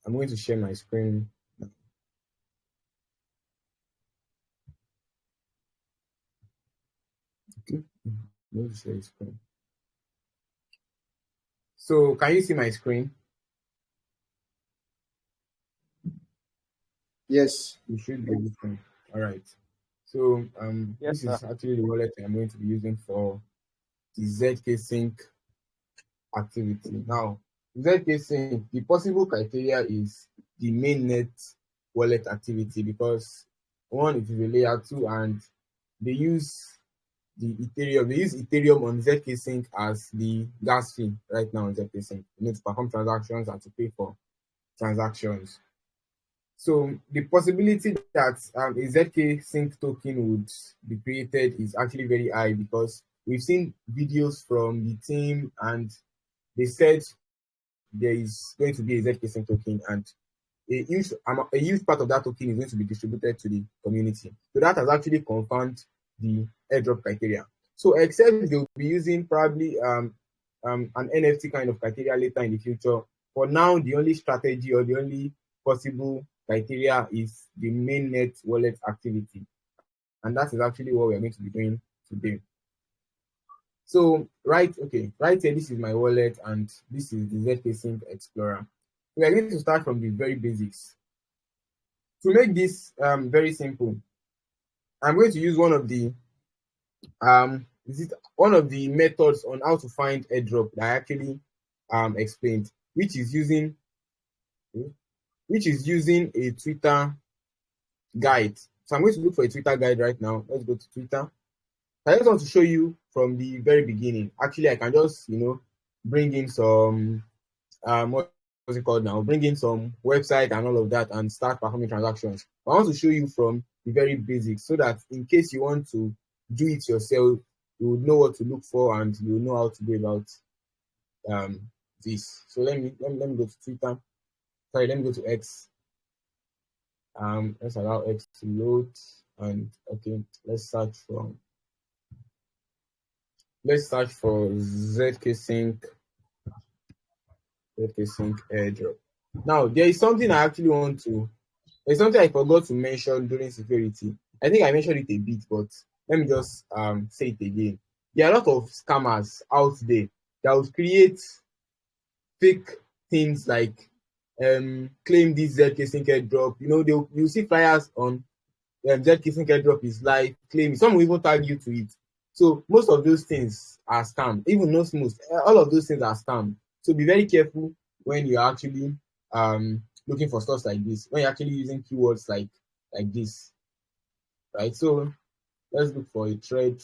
I'm going to share my screen. Okay, I'm going to share the screen. So can you see my screen? Yes. You should be able to. All right. So Yes, this sir. is actually the wallet I'm going to be using for the zksync activity. Now, zksync, the possible criteria is the mainnet wallet activity because one, it is a layer two, and they use Ethereum on zksync as the gas fee right now on zksync. You need to perform transactions and to pay for transactions. So the possibility that a zksync token would be created is actually very high because we've seen videos from the team and they said there is going to be a zksync token, and a huge part of that token is going to be distributed to the community. So that has actually confirmed the airdrop criteria. So except they'll be using probably an NFT kind of criteria later in the future. For now, the only strategy or the only possible criteria is the mainnet wallet activity. And that is actually what we're going to be doing today. So right here, this is my wallet and this is the zksync Explorer. We are going to start from the very basics. To make this very simple, I'm going to use one of the methods on how to find airdrop that I actually explained, which is using a Twitter guide. So I'm going to look for a Twitter guide right now. Let's go to Twitter. I just want to show you from the very beginning. Actually, I can just bring in some what's it called now? Bring in some website and all of that and start performing transactions. I want to show you from the very basics so that in case you want to do it yourself, you would know what to look for and you will know how to go about this. So let me go to Twitter. Sorry, let me go to X. Let's allow X to load and okay, let's search for zksync airdrop. Now there is something I actually want to There's something I forgot to mention during security. I think I mentioned it a bit, but let me just say it again. There are a lot of scammers out there that will create fake things like claim this zksync airdrop. You'll see flyers on zksync airdrop is live, claim it. Some will even tag you to it. So most of those things are scam. Even not most, all of those things are scam. So be very careful when you're actually looking for stuff like this, when you're actually using keywords like this, right? So let's look for a thread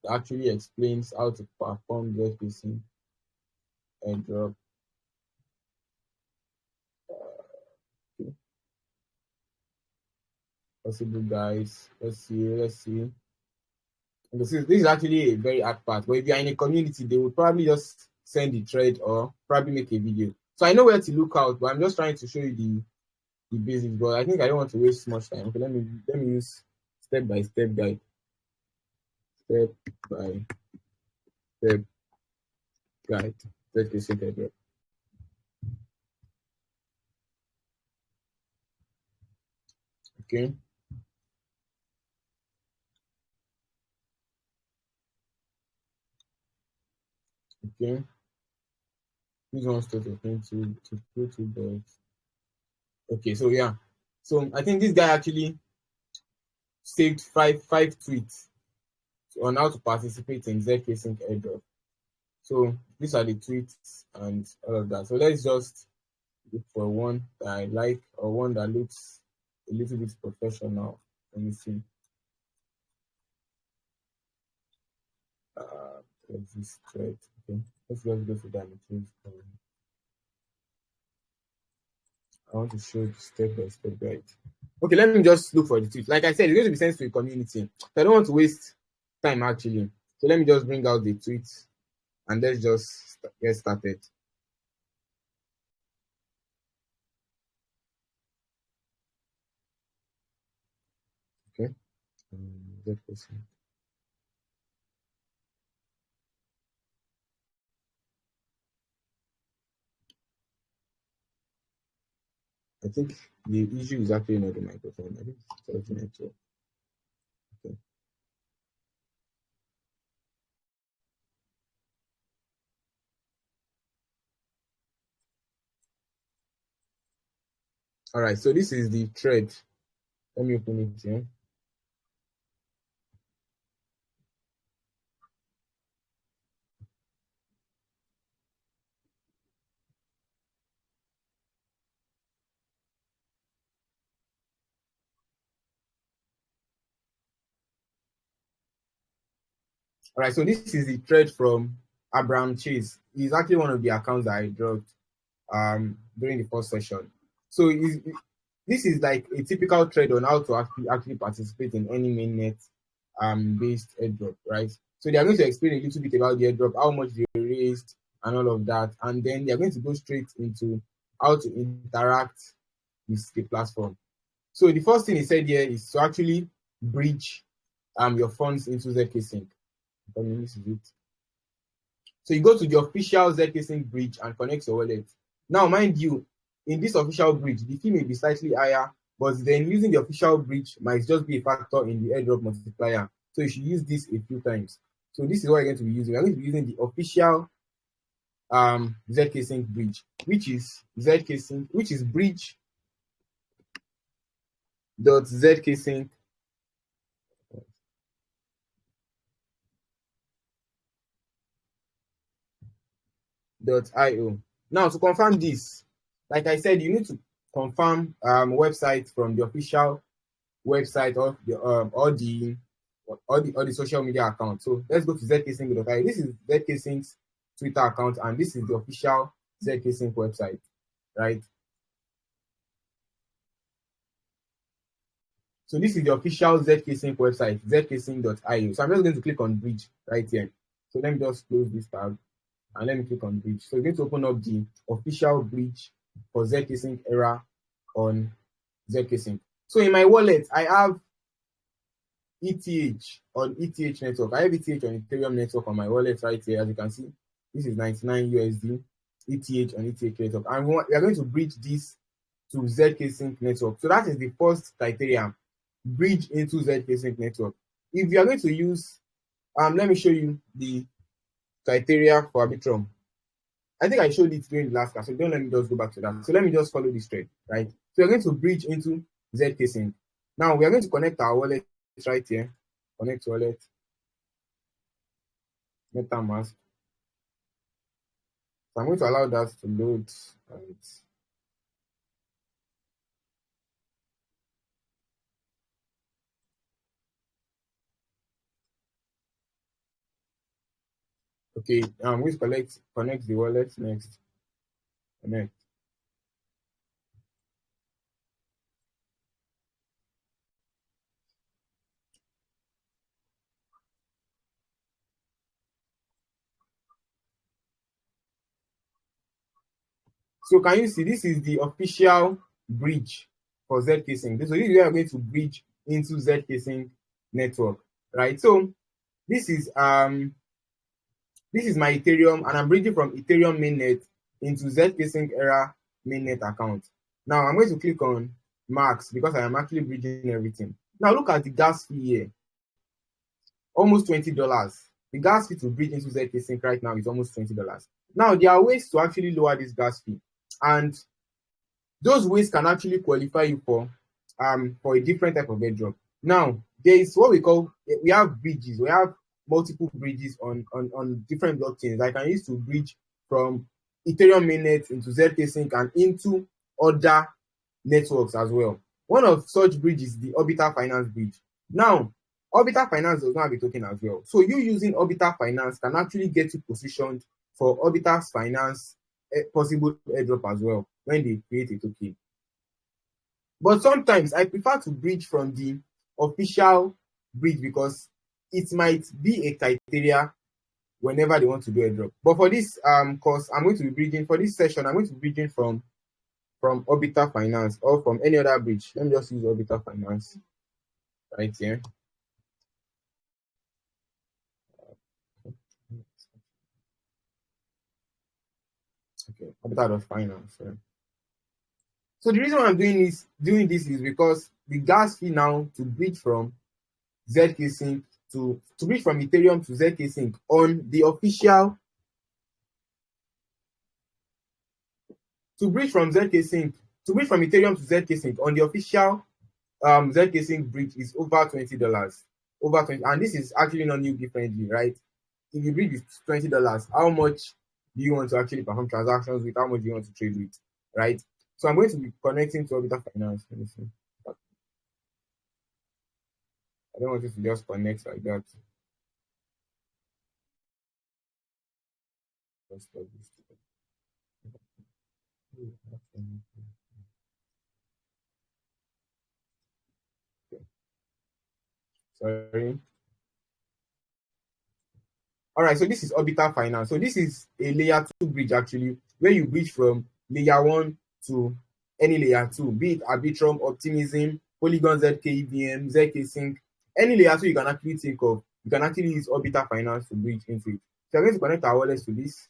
that actually explains how to perform zksync airdrop. Okay. Possible guys. Let's see. This is actually a very hard part. But if you're in a community, they will probably just send the thread or probably make a video. So I know where to look out, but I'm just trying to show you the basics. But I think I don't want to waste much time. Okay, let me use step-by-step guide. Step-by-step guide. zksync airdrop. Okay. Okay. This one starts to go to the. Okay, so yeah. So I think this guy actually saved five tweets on how to participate in zksync airdrop. So these are the tweets and all of that. So let's just look for one that I like or one that looks a little bit professional. Let me see. What's this thread? Okay, let's just go to that. I want to show the step-by-step guide. Okay, let me just look for the tweet. Like I said, it's going to be sent to a community. So I don't want to waste time actually. So let me just bring out the tweet and let's just get started. Okay. I think the issue is actually not the microphone. I think it's just the network. Okay. All right, so this is the thread. Let me open it here. All right, so this is the thread from Abraham Chase. He's actually one of the accounts that I dropped during the first session. So this is like a typical thread on how to actually participate in any mainnet based airdrop, right? So they are going to explain a little bit about the airdrop, how much they raised, and all of that, and then they are going to go straight into how to interact with the platform. So the first thing he said here is to actually bridge your funds into zksync. I mean, this is it. So you go to the official zksync bridge and connect your wallet. Now, mind you, in this official bridge, the fee may be slightly higher, but then using the official bridge might just be a factor in the airdrop multiplier. So you should use this a few times. So this is what you're going to be using. We're going to be using the official zksync bridge, which is bridge.zksync .io. Now, to confirm this, like I said, you need to confirm website from the official website of the or the social media account. So let's go to zksync.io. This is zksync's Twitter account, and this is the official zksync website, right? So this is the official zksync website, zksync.io. So I'm just going to click on bridge right here. So let me just close this tab and let me click on bridge. So we're going to open up the official bridge for zksync era on zksync. So in my wallet, I have ETH on ETH network. I have ETH on Ethereum network on my wallet right here. As you can see, this is 99 USD ETH on ETH network. And we are going to bridge this to zksync network. So that is the first criteria, bridge into zksync network. If you are going to use, let me show you the criteria for Arbitrum. I think I showed it during the last class, so don't let me just go back to that. So let me just follow this thread, right? So we're going to bridge into zksync. Now we are going to connect our wallet right here. Connect wallet, MetaMask. So I'm going to allow that to load. Right. Okay, I'm going to connect the wallet next. Connect. So can you see this is the official bridge for zksync? So this is where I'm going to bridge into zksync network, right? So this is my Ethereum, and I'm bridging from Ethereum mainnet into zksync era mainnet account. Now I'm going to click on max because I am actually bridging everything. Now look at the gas fee here, almost $20. The gas fee to bridge into zksync right now is almost $20. Now there are ways to actually lower this gas fee, and those ways can actually qualify you for a different type of airdrop. Now there is what we have bridges. We have multiple bridges on different blockchains. I can use to bridge from Ethereum mainnet into zksync and into other networks as well. One of such bridges is the Orbital Finance bridge. Now, Orbital Finance does not have a token as well. So you using Orbital Finance can actually get you positioned for Orbital Finance possible airdrop as well when they create a token. But sometimes I prefer to bridge from the official bridge because it might be a criteria whenever they want to do airdrop. But for this course, I'm going to be bridging for this session. I'm going to be bridging from Orbital Finance or from any other bridge. Let me just use Orbital Finance right here. Okay, Orbital Finance. Right? So the reason why I'm doing this is because the gas fee now to bridge from zksync to bridge from Ethereum to zksync on the official to bridge from zksync to bridge from Ethereum to zksync on the official zksync bridge is over $20. Over 20, and this is actually not new friendly, right? If you bridge with $20, how much do you want to actually perform transactions with? How much do you want to trade with, right? So I'm going to be connecting to Orbital Finance. Let me see. I don't want it to just connect like that. Sorry. All right, so this is Orbital Finance. So this is a layer 2 bridge actually, where you bridge from layer 1 to any layer 2, be it Arbitrum, Optimism, Polygon ZK EVM, zksync, any layer 2 you can actually think of. You can actually use Orbital Finance to bridge into it. So I'm going to connect our wallets to this.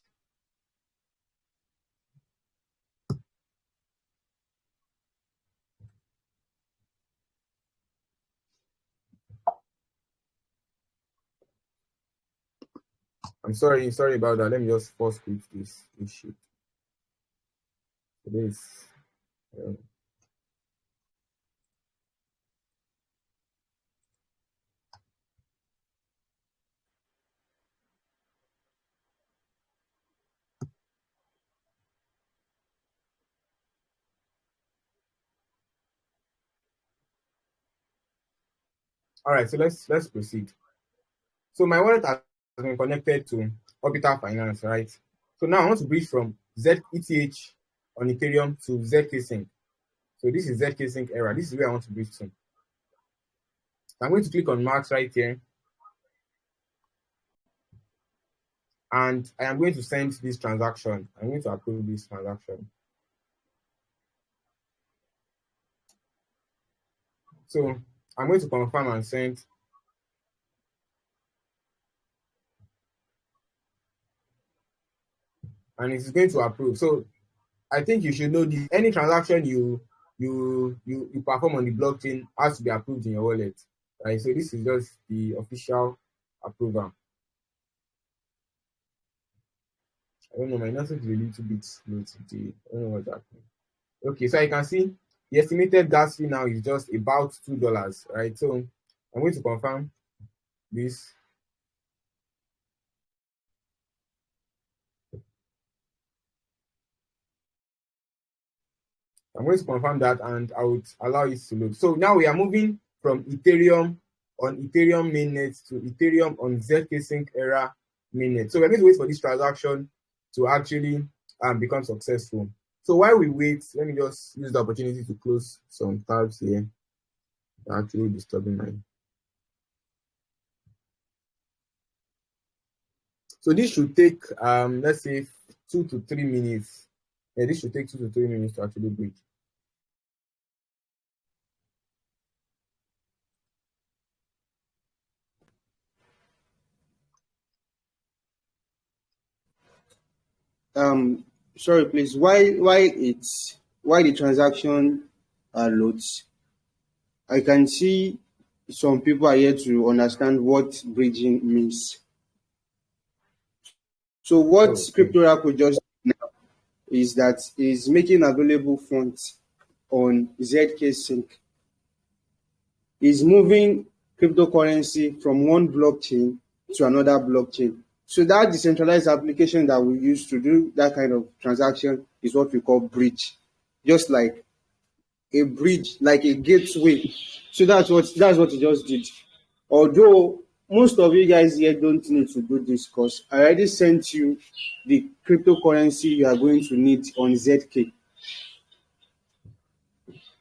I'm sorry about that. Let me just force quit this issue. This. All right, so let's proceed. So my wallet has been connected to Orbital Finance, right? So now I want to bridge from ZETH on Ethereum to zksync. So this is zksync era. This is where I want to bridge to. So I'm going to click on Max right here. And I am going to send this transaction. I'm going to approve this transaction. So I'm going to confirm and send. And it is going to approve. So I think you should know this. Any transaction you perform on the blockchain has to be approved in your wallet. Right? So this is just the official approval. I don't know, my network is a little bit slow today. I don't know what's happening. Okay, so I can see the estimated gas fee now is just about $2, right? So I'm going to confirm this. I'm going to confirm that and I would allow it to load. So now we are moving from Ethereum on Ethereum mainnet to Ethereum on zksync era mainnet. So we're going to wait for this transaction to actually become successful. So while we wait, let me just use the opportunity to close some tabs here. They're actually disturbing my. So this should take, let's say, 2 to 3 minutes. Yeah, this should take 2 to 3 minutes to actually bridge. Sorry, please. Why the transaction loads? I can see some people are here to understand what bridging means. So what Crypto Oracle just did now is that is making available funds on zksync. Is moving cryptocurrency from one blockchain to another blockchain. So that decentralized application that we use to do that kind of transaction is what we call bridge. Just like a bridge, like a gateway. So that's what he just did. Although most of you guys here don't need to do this because I already sent you the cryptocurrency you are going to need on ZK.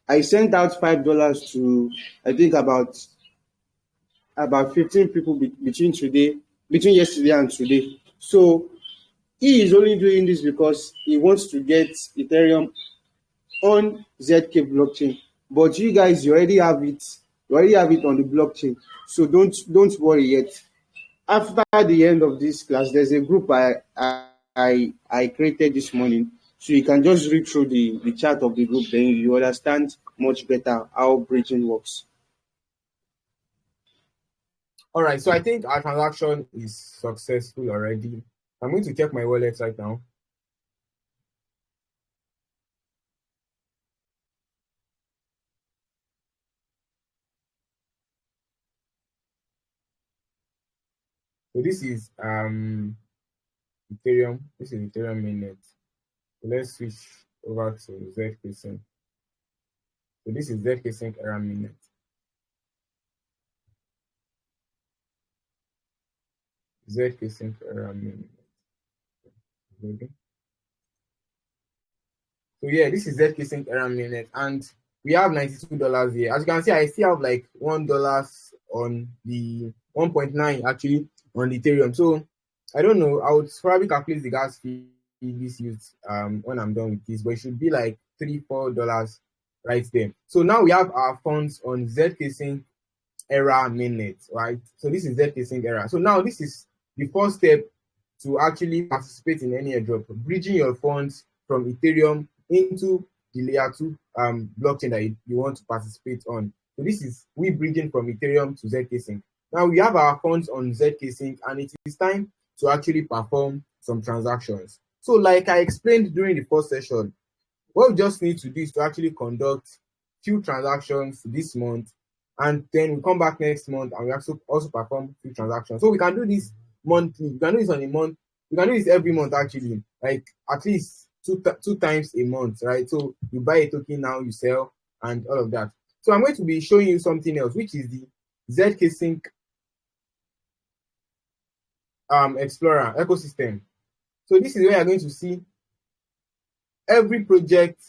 I sent out $5 to I think about 15 people between yesterday and today. So he is only doing this because he wants to get Ethereum on ZK blockchain. But you guys, you already have it. You already have it on the blockchain. So don't worry yet. After the end of this class, there's a group I created this morning. So you can just read through the chart of the group, then you understand much better how bridging works. All right, so I think our transaction is successful already. I'm going to check my wallet right now. So this is Ethereum. This is Ethereum mainnet. So let's switch over to zksync. So this is zksync error mainnet. zksync error mainnet. Okay. So yeah, this is zksync error mainnet, and we have $92 here. As you can see, I still have like $1 on the 1.9 actually on the Ethereum. So I don't know. I would probably calculate the gas fee this used when I'm done with this, but it should be like $3-4 right there. So now we have our funds on zksync error mainnet, right? So this is zksync error. So now this is the first step to actually participate in any airdrop, bridging your funds from Ethereum into the layer 2 blockchain that you want to participate on. So this is we bridging from Ethereum to zksync. Now we have our funds on zksync, and it is time to actually perform some transactions. So like I explained during the first session, what we just need to do is to actually conduct few transactions this month, and then we come back next month and we also perform few transactions. So we can do this monthly. We can do this on a month. We can do this every month actually, like at least two times a month, right? So you buy a token now, you sell, and all of that. So I'm going to be showing you something else, which is the zksync Explorer ecosystem. So this is where you're going to see every project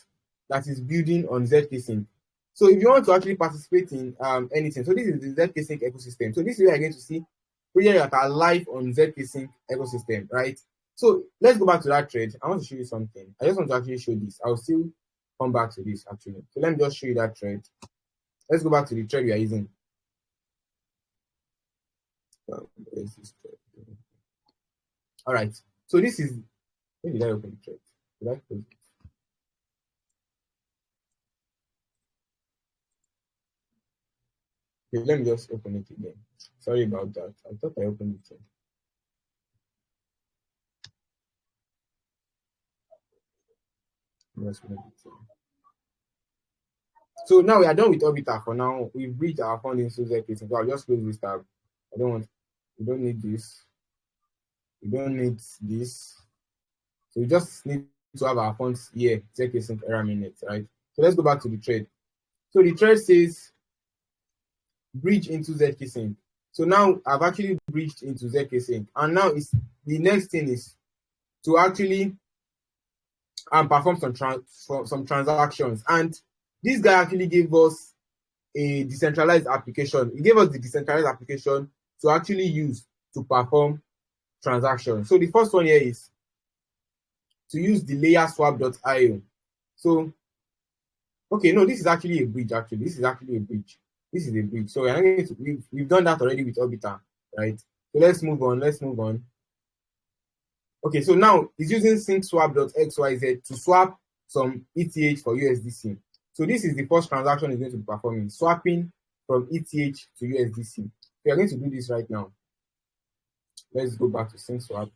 that is building on zksync. So if you want to actually participate in anything, so this is the zksync ecosystem. So this is where you're going to see projects that are live on zksync ecosystem, right? So let's go back to that thread. I want to show you something. I just want to actually show this. I'll still come back to this actually. So let me just show you that thread. Let's go back to the thread we are using. Where's this thread? All right. So this is, where did I open the thread? Did I close it? Okay, let me just open it again. Sorry about that. I thought I opened it. So now we are done with Orbiter for now. We've reached our funding so zksync. So I'll just close this tab. We don't need this. We don't need this. So we just need to have our funds here, zksync error mainnet, right? So let's go back to the thread. So the thread says bridge into zksync. So now I've actually bridged into zksync, and now the next thing is to actually perform some transactions. And this guy actually gave us a decentralized application. He gave us the decentralized application to actually use to perform transactions. So the first one here is to use the layerswap.io. So, okay, no, this is actually a bridge. Actually, this is actually a bridge. This is a bridge. So we've done that already with Orbiter, right? So let's move on. Let's move on. Okay, so now it's using syncswap.xyz to swap some ETH for USDC. So this is the first transaction it's going to be performing, swapping from ETH to USDC. We are going to do this right now. Let's go back to syncswap.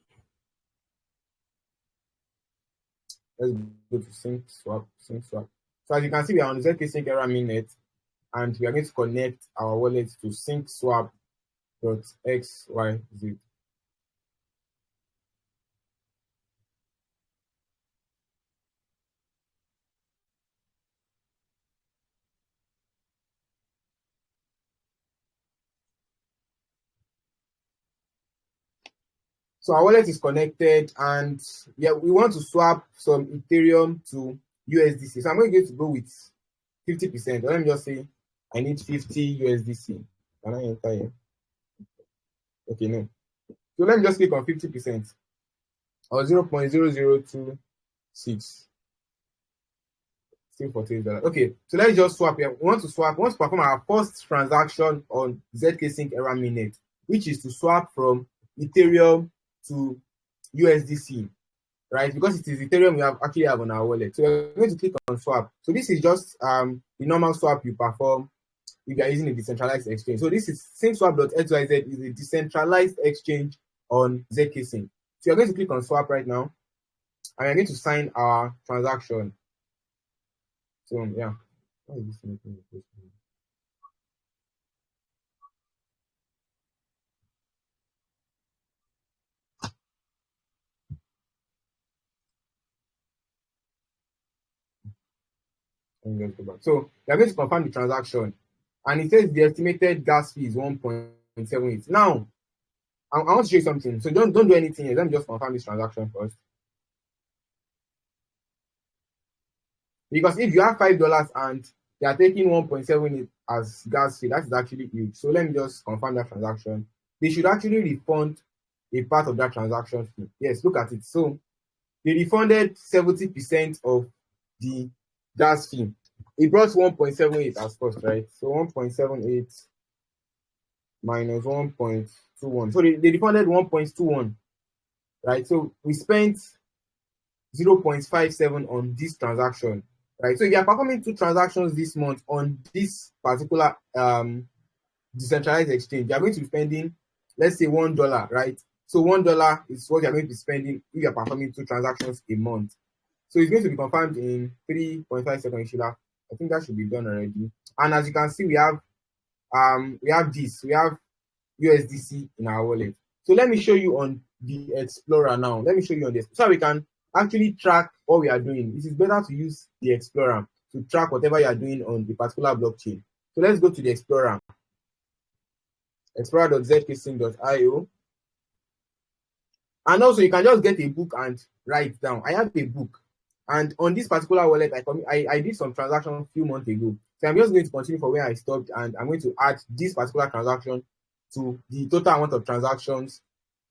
Let's go to syncswap. So as you can see, we are on the zksync error mainnet, and we are going to connect our wallet to syncswap.xyz. So our wallet is connected, and yeah, we want to swap some Ethereum to USDC. So I'm going to go with 50%. Let me just say I need 50 USDC. Can I enter here? Okay, no. So let me just click on 50% or 0.0026. Still $48. Okay, so let's just swap here. We want to perform our first transaction on zksync error mainnet, which is to swap from Ethereum to USDC. right? Because it is Ethereum we actually have on our wallet. So we're going to click on swap. So this is just the normal swap you perform if you are using a decentralized exchange. So this is syncswap.xyz is a decentralized exchange on zksync. So you're going to click on swap right now, and you're going to sign our transaction. So yeah. Why is this making me post? Let's go back. So you're going to confirm the transaction, and it says the estimated gas fee is 1.78. Now, I want to show you something. So don't do anything here. Let me just confirm this transaction first. Because if you have $5 and they are taking 1.78 as gas fee, that is actually huge. So let me just confirm that transaction. They should actually refund a part of that transaction fee. Yes, look at it. So they refunded 70% of the gas fee. It brought 1.78 as cost, right? So 1.78 minus 1.21. So they refunded 1.21, right? So we spent 0.57 on this transaction, right? So if you are performing 2 transactions this month on this particular decentralized exchange, you are going to be spending, let's say, $1, right? So $1 is what you are going to be spending if you are performing 2 transactions a month. So it's going to be confirmed in 3.5 seconds. I think that should be done already. And as you can see, we have USDC in our wallet. So let me show you on the Explorer now. Let me show you on this so we can actually track what we are doing. It is better to use the Explorer to track whatever you are doing on the particular blockchain. So let's go to the Explorer. Explorer.zksync.io. And also you can just get a book and write down. I have a book, and on this particular wallet, I did some transaction a few months ago. So I'm just going to continue for where I stopped, and I'm going to add this particular transaction to the total amount of transactions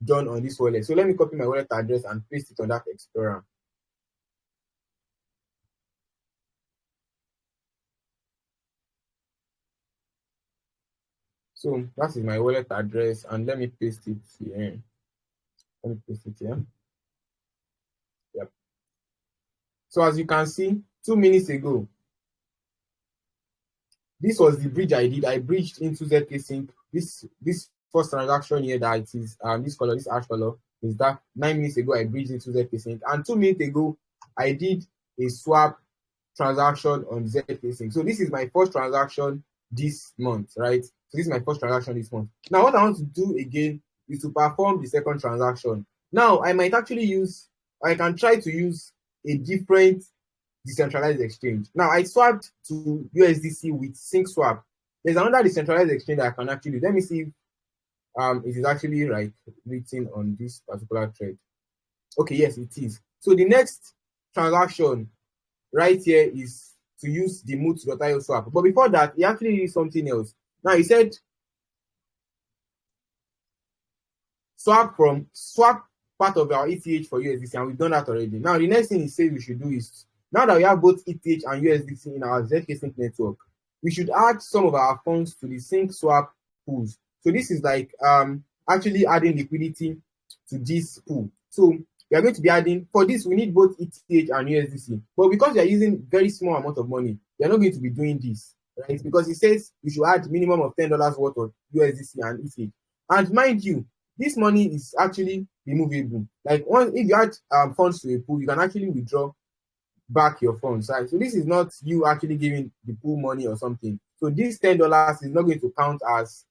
done on this wallet. So let me copy my wallet address and paste it on that Explorer. So that is my wallet address, and let me paste it here. Let me paste it here. Yep. So as you can see, 2 minutes ago, this was the bridge I did. I bridged into zksync. This first transaction here that it is this color, this ash color, is that 9 minutes ago I bridged into zksync, and 2 minutes ago I did a swap transaction on zksync. So this is my first transaction this month, right? So this is my first transaction this month. Now what I want to do again is to perform the second transaction. Now I can try to use a different decentralized exchange. Now I swapped to USDC with syncswap. There's another decentralized exchange that I can actually do. Let me see if it is actually like written on this particular thread. Okay, yes, it is. So the next transaction right here is to use the moot.io swap. But before that, he actually did something else. Now he said swap part of our ETH for USDC, and we've done that already. Now the next thing he said we should do is, now that we have both ETH and USDC in our zksync network, we should add some of our funds to the sync swap pools. So this is like actually adding liquidity to this pool. So we are going to be adding, for this we need both ETH and USDC, but because we are using very small amount of money, we are not going to be doing this, right? Because it says we should add minimum of $10 worth of USDC and ETH. And mind you, this money is actually removable. Like if you add funds to a pool, you can actually withdraw back your funds, right? So this is not you actually giving the pool money or something. So this $10 is not going to count as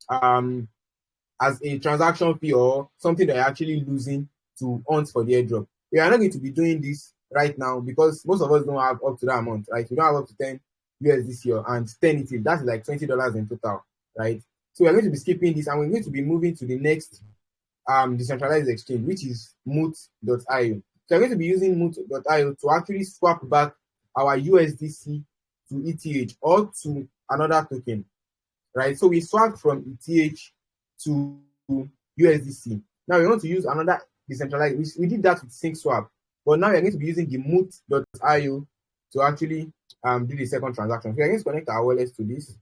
a transaction fee or something that you're actually losing to hunt for the airdrop. We are not going to be doing this right now because most of us don't have up to that amount, right? We don't have up to 10 USDC and 10 ETH. That's like $20 in total, right? So we're going to be skipping this, and we're going to be moving to the next decentralized exchange, which is moot.io. So we're going to be using moot.io to actually swap back our USDC to ETH or to another token, right? So we swapped from ETH to USDC. Now we want to use another decentralized. We did that with syncswap, but now we're going to be using the moot.io to actually do the second transaction. So we're going to connect our wallets to this.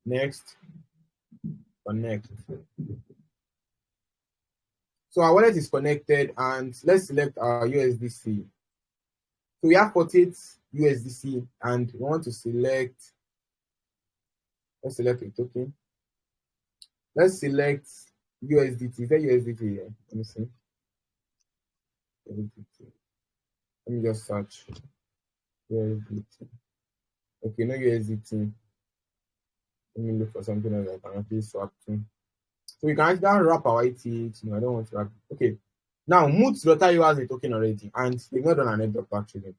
Next, connect. So our wallet is connected, and let's select our USDC. So we have 48 USDC, and we want to select, let's select a token. Let's select USDT. Is that USDT here? Let me see. USDT. Let me just search. USDT. Okay, no USDT. Let me look for something else I can actually swap to. So we can actually wrap our ETH. No, I don't want to wrap. Okay. Now, Moot.io has a token already, and they've not done an airdrop actually,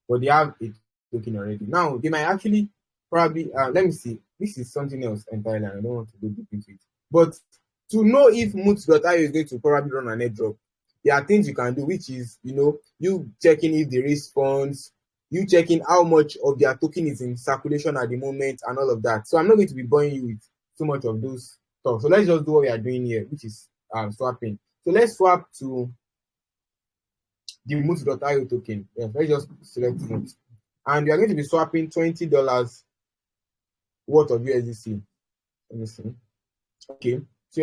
but they have a token already. Now, they might actually probably, let me see. This is something else entirely, and I don't want to go deep into it. But to know if Moot.io is going to probably run an airdrop, there are things you can do, which is, you checking if they raise funds, you checking how much of their token is in circulation at the moment, and all of that. So I'm not going to be boring you with too much of those stuff. So let's just do what we are doing here, which is swapping. So let's swap to the Moot.io token. Yes, let's just select Moot. And we are going to be swapping $20 worth of USDC. Let me see. Okay. So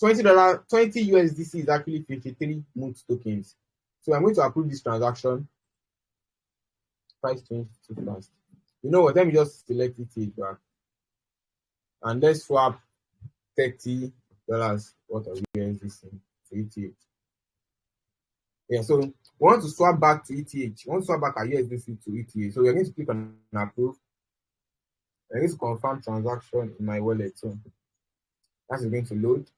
$20, 20 USDC is actually 53 Moot tokens. So I'm going to approve this transaction. Price change too fast. You know what? Let me just select it back. And let's swap $30 worth of USDC to ETH. Yeah, so we want to swap back to ETH. We want to swap back our USDC to ETH. So we're going to click on approve. I need to confirm transaction in my wallet. So that is going to load.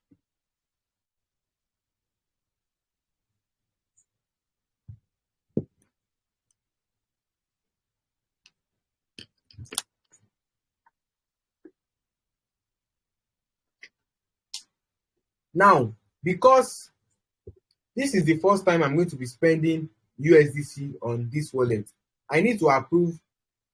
Now, because this is the first time I'm going to be spending USDC on this wallet, I need to approve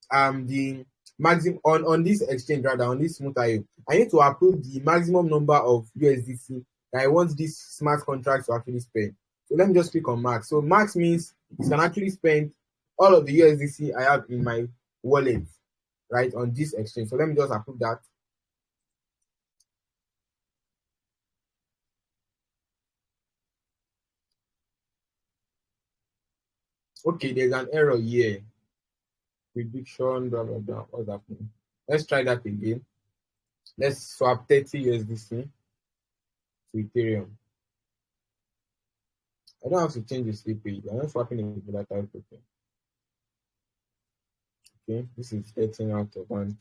the maximum on this exchange, rather on this Smooth.io. I need to approve the maximum number of USDC that I want this smart contract to actually spend. So let me just click on max. So max means you can actually spend all of the USDC I have in my wallet, right, on this exchange. So let me just approve that. Okay, there's an error here. Prediction, blah, blah, blah. What's happening? Let's try that again. Let's swap 30 USDC to Ethereum. I don't have to change the sleep page. I'm not swapping a volatile token. Okay, this is getting out of hand.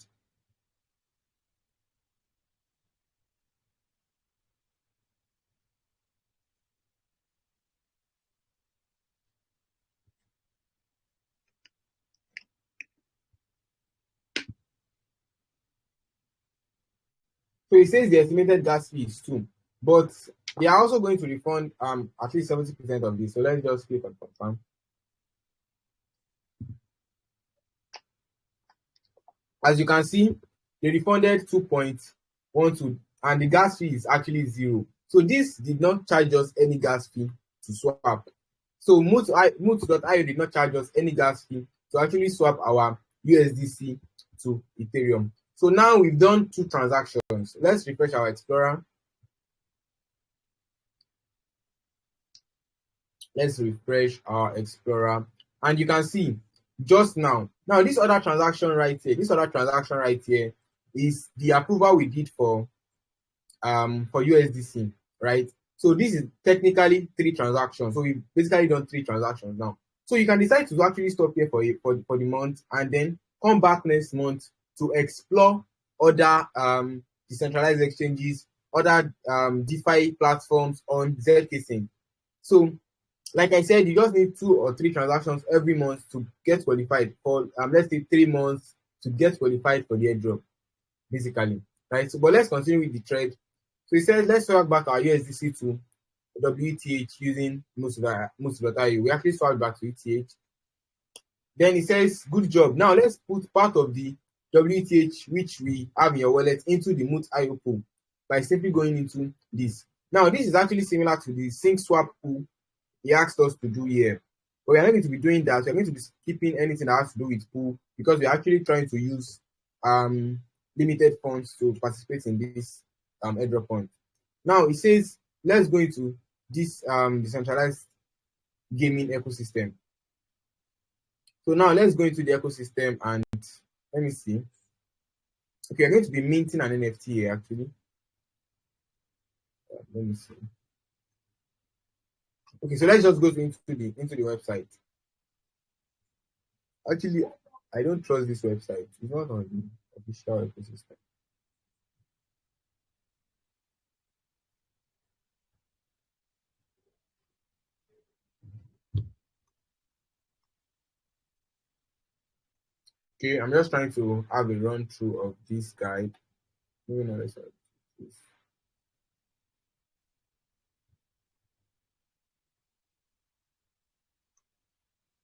So it says the estimated gas fee is 2, but they are also going to refund at least 70% of this. So let's just click on confirm. As you can see, they refunded 2.12, and the gas fee is actually 0. So this did not charge us any gas fee to swap. So Moot.io did not charge us any gas fee to actually swap our USDC to Ethereum. So now we've done 2 transactions. Let's refresh our Explorer. Let's refresh our Explorer. And you can see just now this other transaction right here, is the approval we did for USDC, right? So this is technically 3 transactions. So we basically done 3 transactions now. So you can decide to actually stop here for the month, and then come back next month to explore other decentralized exchanges, other DeFi platforms on zksync. So like I said, you just need 2 or 3 transactions every month to get qualified for, let's say 3 months to get qualified for the airdrop, basically, right? So, but let's continue with the thread. So it says, let's swap back our USDC to WETH using Moot.io. We actually swap back to ETH. Then it says, good job. Now let's put part of the WETH which we have in your wallet into the Moot.io pool by simply going into this. Now this is actually similar to the sync swap pool he asked us to do here, but we are not going to be doing that. We are going to be skipping anything that has to do with pool, because we are actually trying to use limited funds to participate in this airdrop fund. Now it says let's go into this decentralized gaming ecosystem. So now let's go into the ecosystem and let me see. Okay, I'm going to be minting an NFT here actually. Let me see. Okay, so let's just go into the website. Actually, I don't trust this website. It's not on the official ecosystem. Okay, I'm just trying to have a run through of this guide. Maybe not this.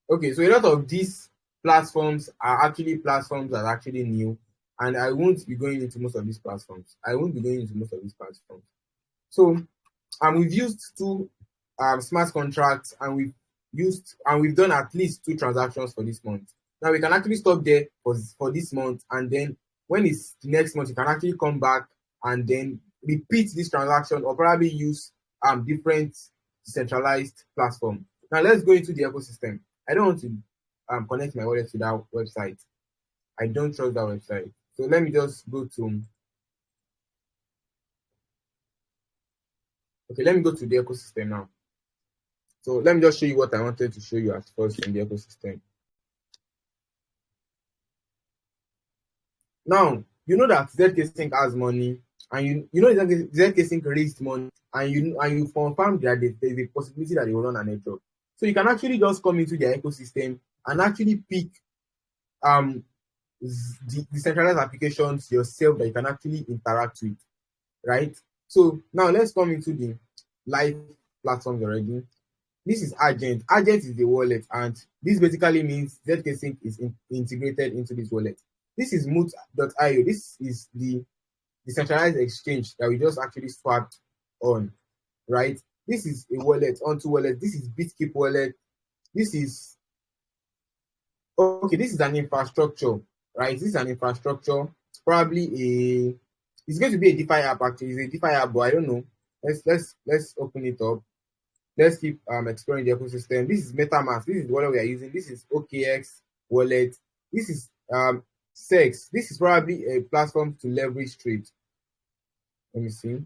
Okay, so a lot of these platforms are actually platforms that are actually new, and I won't be going into most of these platforms. So, we've used two smart contracts, and we've done at least 2 transactions for this month. Now we can actually stop there for this month, and then when it's the next month, you can actually come back and then repeat this transaction or probably use different decentralized platform. Now let's go into the ecosystem. I don't want to connect my wallet to that website. I don't trust that website. So let me just go to let me go to the ecosystem now. So let me just show you what I wanted to show you at first in the ecosystem. Now, you know that zksync has money, and you know that zksync raised money, and you confirmed that there's a possibility that they will run an airdrop. So you can actually just come into their ecosystem and actually pick the decentralized applications yourself that you can actually interact with, right? So now let's come into the live platforms already. This is Agent. Agent is the wallet, and this basically means zksync is integrated into this wallet. This is moot.io. This is the decentralized exchange that we just actually swapped on, right? This is a wallet onto wallet. This is Bitkeep wallet. This is this is an infrastructure, right? This is an infrastructure. It's going to be a DeFi app actually. It's a DeFi app, but I don't know. Let's open it up. Let's keep exploring the ecosystem. This is MetaMask. This is the wallet we are using. This is OKX wallet. This is Sex. This is probably a platform to leverage trade. Let me see.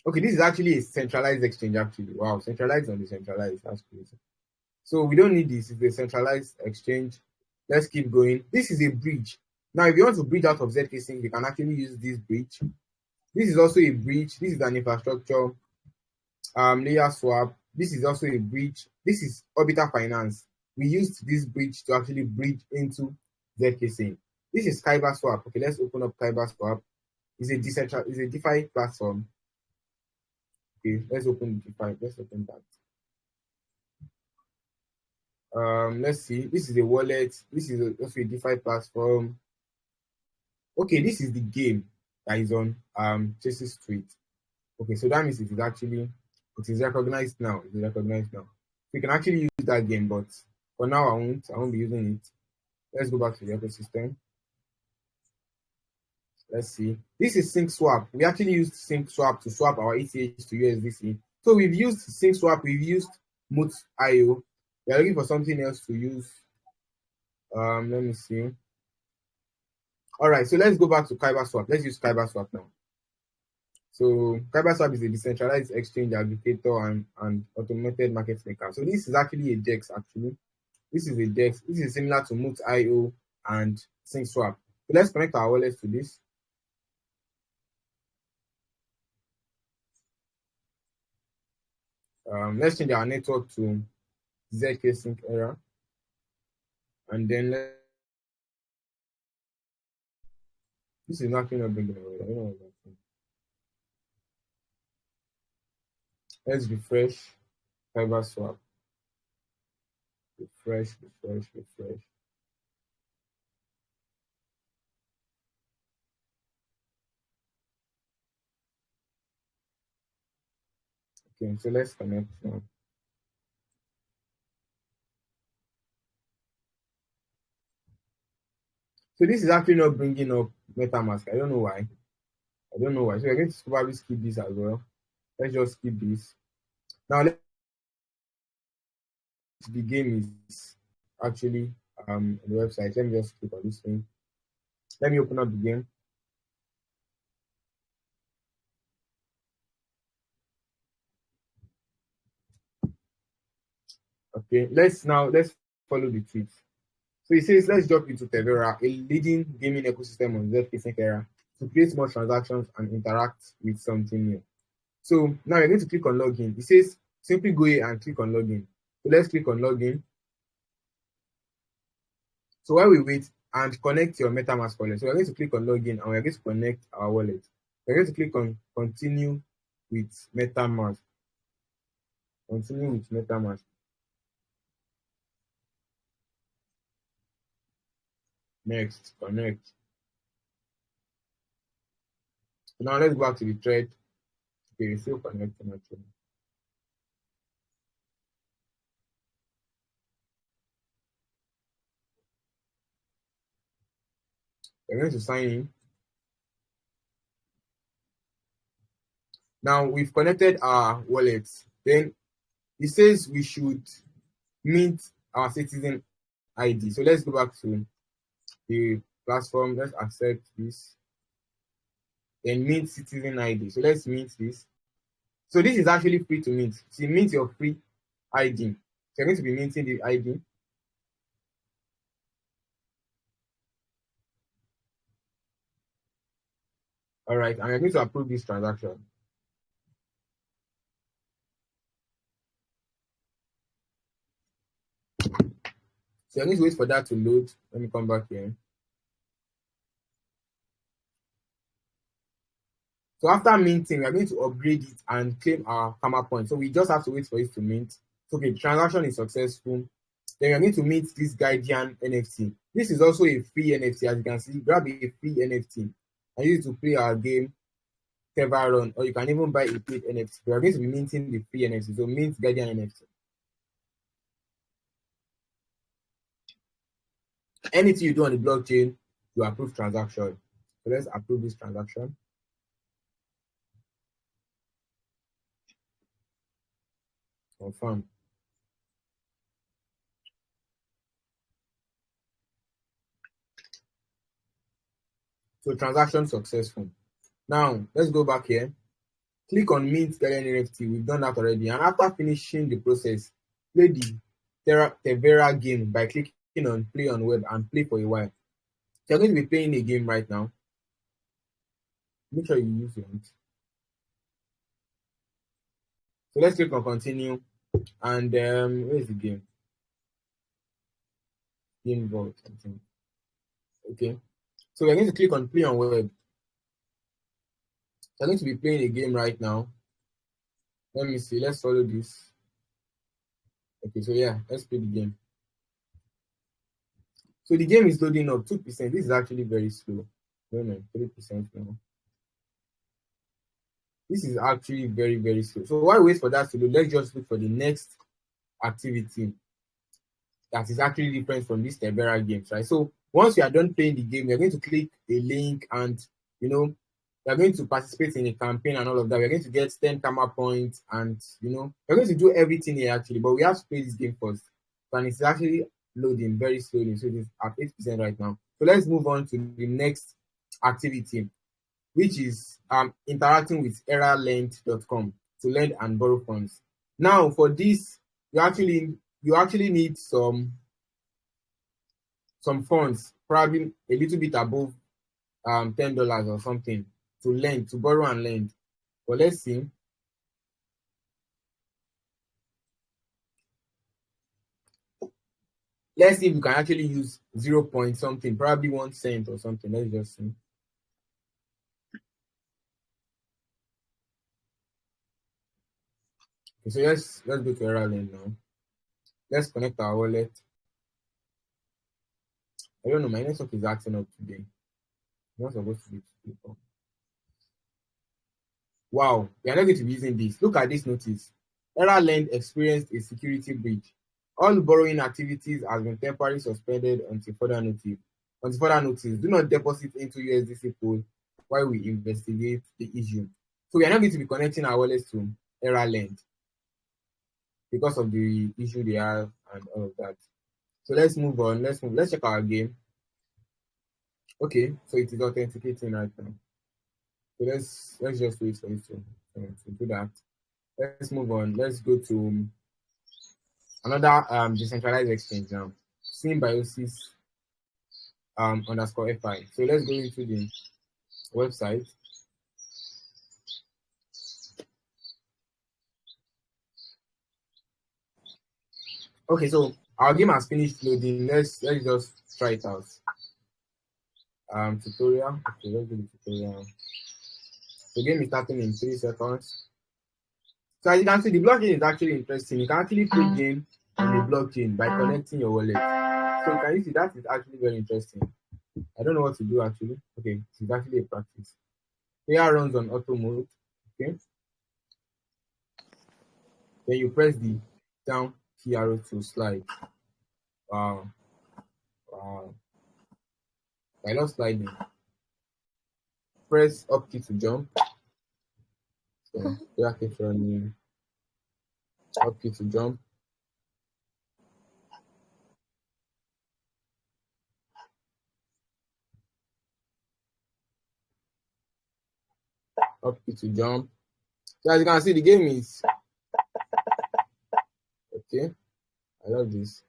Okay, this is actually a centralized exchange actually. Wow, centralized and decentralized. That's crazy. So we don't need this. It's a centralized exchange. Let's keep going. This is a bridge. Now, if you want to bridge out of zksync, you can actually use this bridge. This is also a bridge. This is an infrastructure layer swap. This is also a bridge. This is Orbital Finance. We used this bridge to actually bridge into zksync. This is Kyber Swap. Okay, let's open up Kyber Swap. It's a DeFi platform. Okay, let's open DeFi. Let's open that. Let's see. This is a wallet. This is also a DeFi platform. Okay, this is the game that is on Chase Street. Okay, so that means it is recognized now. It is recognized now. We can actually use that game, but for now I won't be using it. Let's go back to the ecosystem. Let's see. This is Sync Swap. We actually used Sync Swap to swap our ETH to USDC. So we've used Sync Swap, we've used Moot.io. We are looking for something else to use. Let me see. All right, so let's go back to Kyber Swap. Let's use Kyber Swap now. So Kyber Swap is a decentralized exchange aggregator and automated market maker. So this is actually a DEX actually. This is a DEX. This is similar to Moot.io and Sync Swap. So let's connect our wallets to this. Let's change our network to zksync era, and then this is not bringing away. I don't know what that's. Let's refresh Kyber Swap. Refresh. Okay, so let's connect now. So this is actually not bringing up MetaMask. I don't know why. So we're going to probably skip this as well. Let's just skip this. Now the game is actually on the website. Let me just click on this thing. Let me open up the game. Okay, let's follow the tweet. So it says, let's jump into Tevera, a leading gaming ecosystem on zksync era, to create more transactions and interact with something new. So now we're going to click on login. It says simply go here and click on login. So let's click on login. So while we wait and connect your MetaMask wallet, so we're going to click on login and we're going to connect our wallet. We're going to click on continue with MetaMask. Continue with MetaMask. Next, connect. So now let's go back to the thread. Okay, it's still connecting actually. We're going to sign in. Now we've connected our wallets. Then it says we should mint our citizen ID. So let's go back to the platform. Let's accept this. Then mint citizen ID. So let's mint this. So this is actually free to mint. So you mint your free ID. So you're going to be minting the ID. All right, and we're going to approve this transaction. So I need to wait for that to load. Let me come back here. So after minting, we are going to upgrade it and claim our karma points. So we just have to wait for it to mint. So okay, the transaction is successful. Then we are going to mint this Guardian NFT. This is also a free NFT, as you can see. Grab a free NFT and use it to play our game, Run, or you can even buy a paid NFT. We are going to be minting the free NFT. So mint Guardian NFT. Anything you do on the blockchain, you approve transaction. So let's approve this transaction. Confirm. So transaction successful. Now let's go back here. Click on mint Guardian NFT. We've done that already. And after finishing the process, play the Tevera game by clicking on play on web and play for a while. So you're going to be playing a game right now. Make sure you use it. So let's click on continue. And where is the game? Game vault, I think. Okay. So we're going to click on play on web. So I'm going to be playing a game right now. Let me see. Let's follow this. Okay, so yeah, let's play the game. So the game is loading up 2%. This is actually very slow. No, 3% now. This is actually very, very slow. So while we wait for that to load, let's just look for the next activity that is actually different from these Tevera games, right? So once you are done playing the game, you're going to click a link and, you're going to participate in a campaign and all of that. We're going to get 10 karma points and, we're going to do everything here actually, but we have to play this game first. And it's actually loading very slowly. So it is at 8% right now. So let's move on to the next activity, which is interacting with eralend.com to lend and borrow funds. Now for this, you actually need some funds, probably a little bit above $10 or something to borrow and lend. But let's see. Let's see if we can actually use 0 point something, probably 1 cent or something. Let's just see. Okay, so let's go to Eralend now. Let's connect our wallet. I don't know, my network is acting up today. I'm not supposed to be people. Wow, we are not going to be using this. Look at this notice. Eralend experienced a security breach. All borrowing activities has been temporarily suspended until further notice. Until further notice, do not deposit into USDC pool while we investigate the issue. So we are not going to be connecting our wallets to EraLend because of the issue they have and all of that. So let's move on. Let's check our game. Okay, so it is authenticating right now. So let's just wait for it to do that. Let's move on. Let's go to another decentralized exchange now. Symbiosis _FI. So let's go into the website. Okay, so our game has finished loading. Let's just try it out. Tutorial. Okay, let's do the tutorial. The game is starting in 3 seconds. So as you can see, the blockchain is actually interesting. You can actually play game on the blockchain by connecting your wallet. So can you see that is actually very interesting. I don't know what to do actually. Okay, it's actually a practice. Player runs on auto mode. Okay. Then you press the down key arrow to slide. Wow. I love sliding. Press up key to jump. So player keeps running. Up key to jump. Up key to jump. So as you can see, the game is okay. I love this.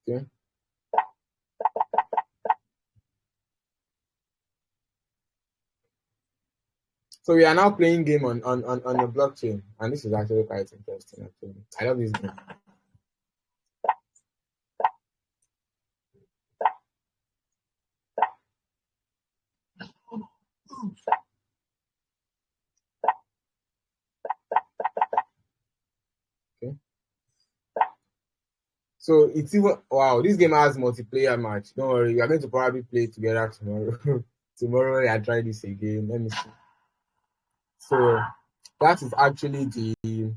Okay. So we are now playing game on the blockchain, and this is actually quite interesting. Actually, I love this game. Okay. So it's even wow. This game has multiplayer match. Don't worry, we are going to probably play together tomorrow. Tomorrow I try this again. Let me see. So that is actually the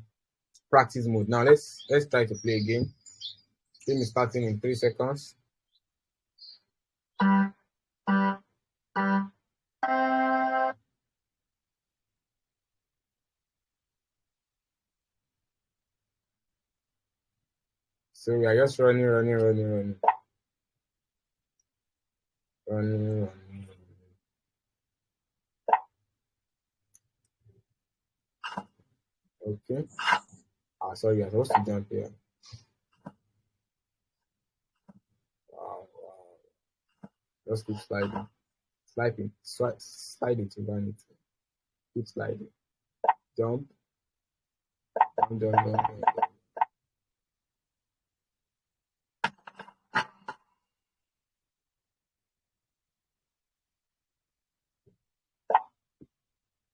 practice mode. Now let's try to play again. Game is starting in 3 seconds. So we are just running. Okay. Sorry, I'm supposed to jump here. Wow. Just keep sliding. Slide it to run it. Keep sliding. Jump. Jump.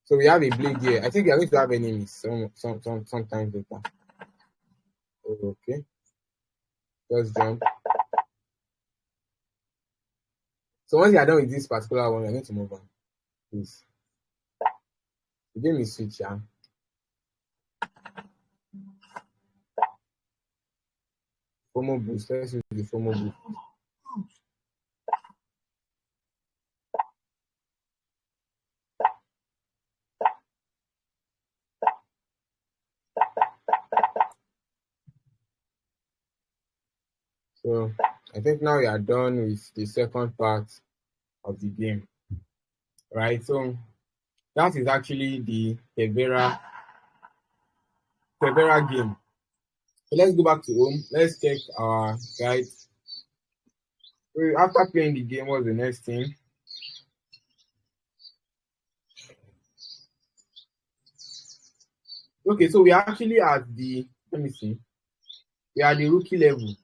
So we have a blade here. I think we are going to have enemies sometimes later. Okay. Just jump. So once you are done with this particular one, we are going to move on. Please. The game is switch, yeah. FOMO boost. Let's use the FOMO boost. So I think now we are done with the second part of the game. Right? So that is actually the Tevera game. So let's go back to home. Let's check our guide. So after playing the game, what's the next thing? Okay, so we are actually at the, let me see, we are at the rookie level.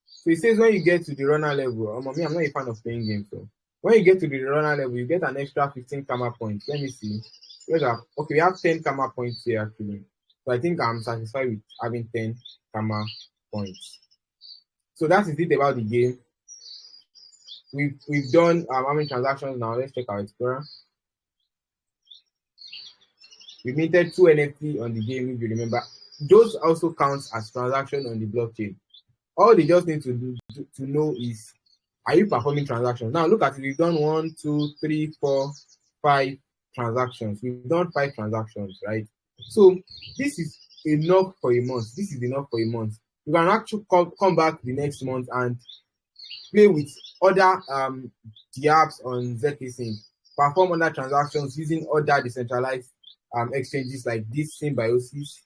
So it says when you get to the runner level, me, I'm not a fan of playing games. So when you get to the runner level, you get an extra 15 karma points. Let me see. Okay, we have 10 karma points here actually. So I think I'm satisfied with having 10 karma points. So that is it about the game. we've done how many transactions now? Let's check our Explorer. We minted 2 NFT on the game, if you remember. Those also counts as transaction on the blockchain. All they just need to do to know is, are you performing transactions? Now look at it. We've done 1, 2, 3, 4, 5 transactions. We've done 5 transactions, right? So this is enough for a month. This is enough for a month. You can actually come back the next month and play with other the apps on zksync, perform other transactions using other decentralized exchanges like this Symbiosis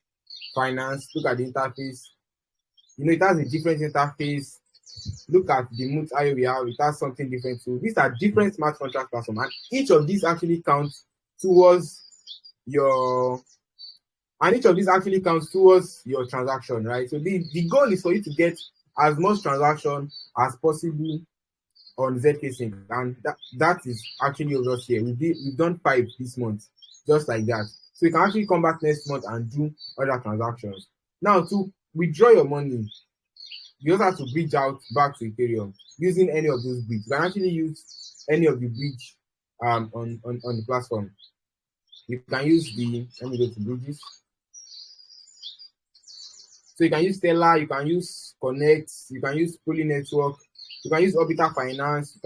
Finance. Look at the interface. It has a different interface. Look at the Moot.io we have. It has something different too. These are different smart contract platforms, and each of these actually counts towards your transaction, right? So the goal is for you to get as much transaction as possible on zksync, and that is actually over here. We've done 5 this month, just like that. So you can actually come back next month and do other transactions. Now, to withdraw your money, you also have to bridge out back to Ethereum using any of those bridges. You can actually use any of the bridge on the platform. You can use let me go to bridges. So you can use Stellar, you can use Connect, you can use Poly Network, you can use Orbital Finance.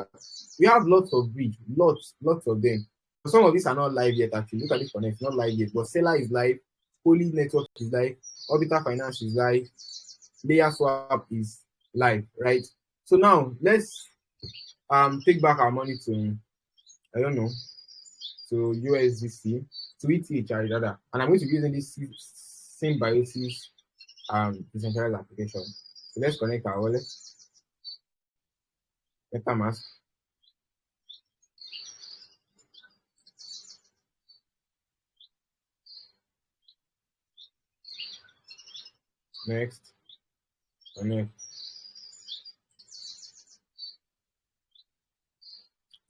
We have lots of bridge, lots of them. Some of these are not live yet, actually. Look at this Connect, not live yet, but Stellar is live, Poly Network is live, Orbital Finance is live, Layer Swap is live, right? So now let's take back our money to, I don't know, to USDC, to ETH rather, and I'm going to be using this Symbiosis decentralized application. So let's connect our wallet. MetaMask. Next. Connect.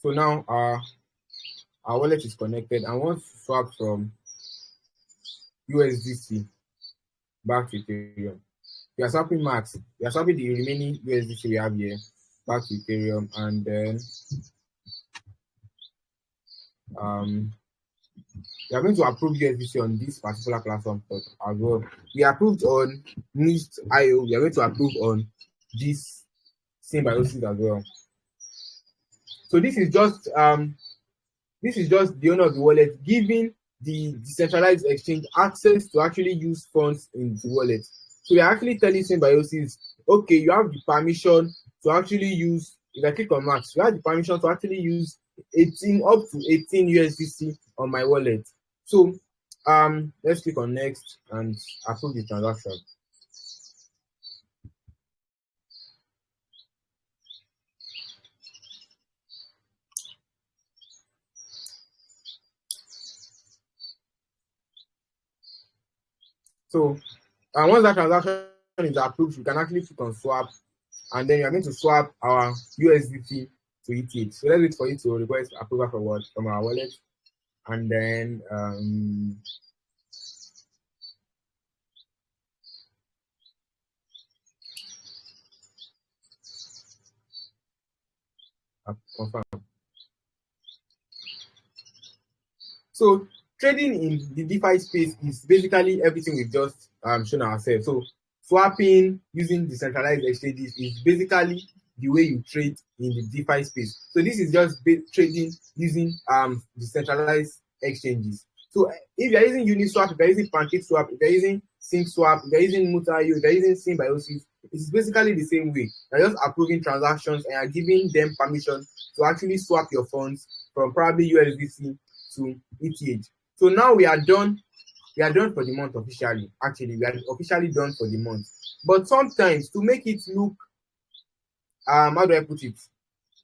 So now our wallet is connected, and once to swap from USDC back to Ethereum. We are swapping max. We are swapping the remaining USDC we have here back to Ethereum, and then we are going to approve USDC on this particular platform as well. We approved on Moot.io. We are going to approve on this Symbiosis as well. So this is just the owner of the wallet giving the decentralized exchange access to actually use funds in the wallet. So we are actually telling Symbiosis, okay, you have the permission to actually use, if I click on max, you have the permission to actually use up to 18 USDC on my wallet. So let's click on next and approve the transaction. So once that transaction is approved, you can actually click on swap, and then you're going to swap our USDT to ETH. So let's wait for you to request approval from our wallet, and then confirm. So trading in the DeFi space is basically everything we've just shown ourselves. So swapping using decentralized exchanges is basically the way you trade in the DeFi space. So this is just trading using decentralized exchanges. So if you're using Uniswap, if you're using PancakeSwap, if you're using SyncSwap, if you're using Moot.io, if you're using Symbiosis, it's basically the same way. You're just approving transactions and you're giving them permission to actually swap your funds from probably USDC to ETH. So now we are done. We are done for the month officially. Actually, we are officially done for the month. But sometimes to make it look, how do I put it?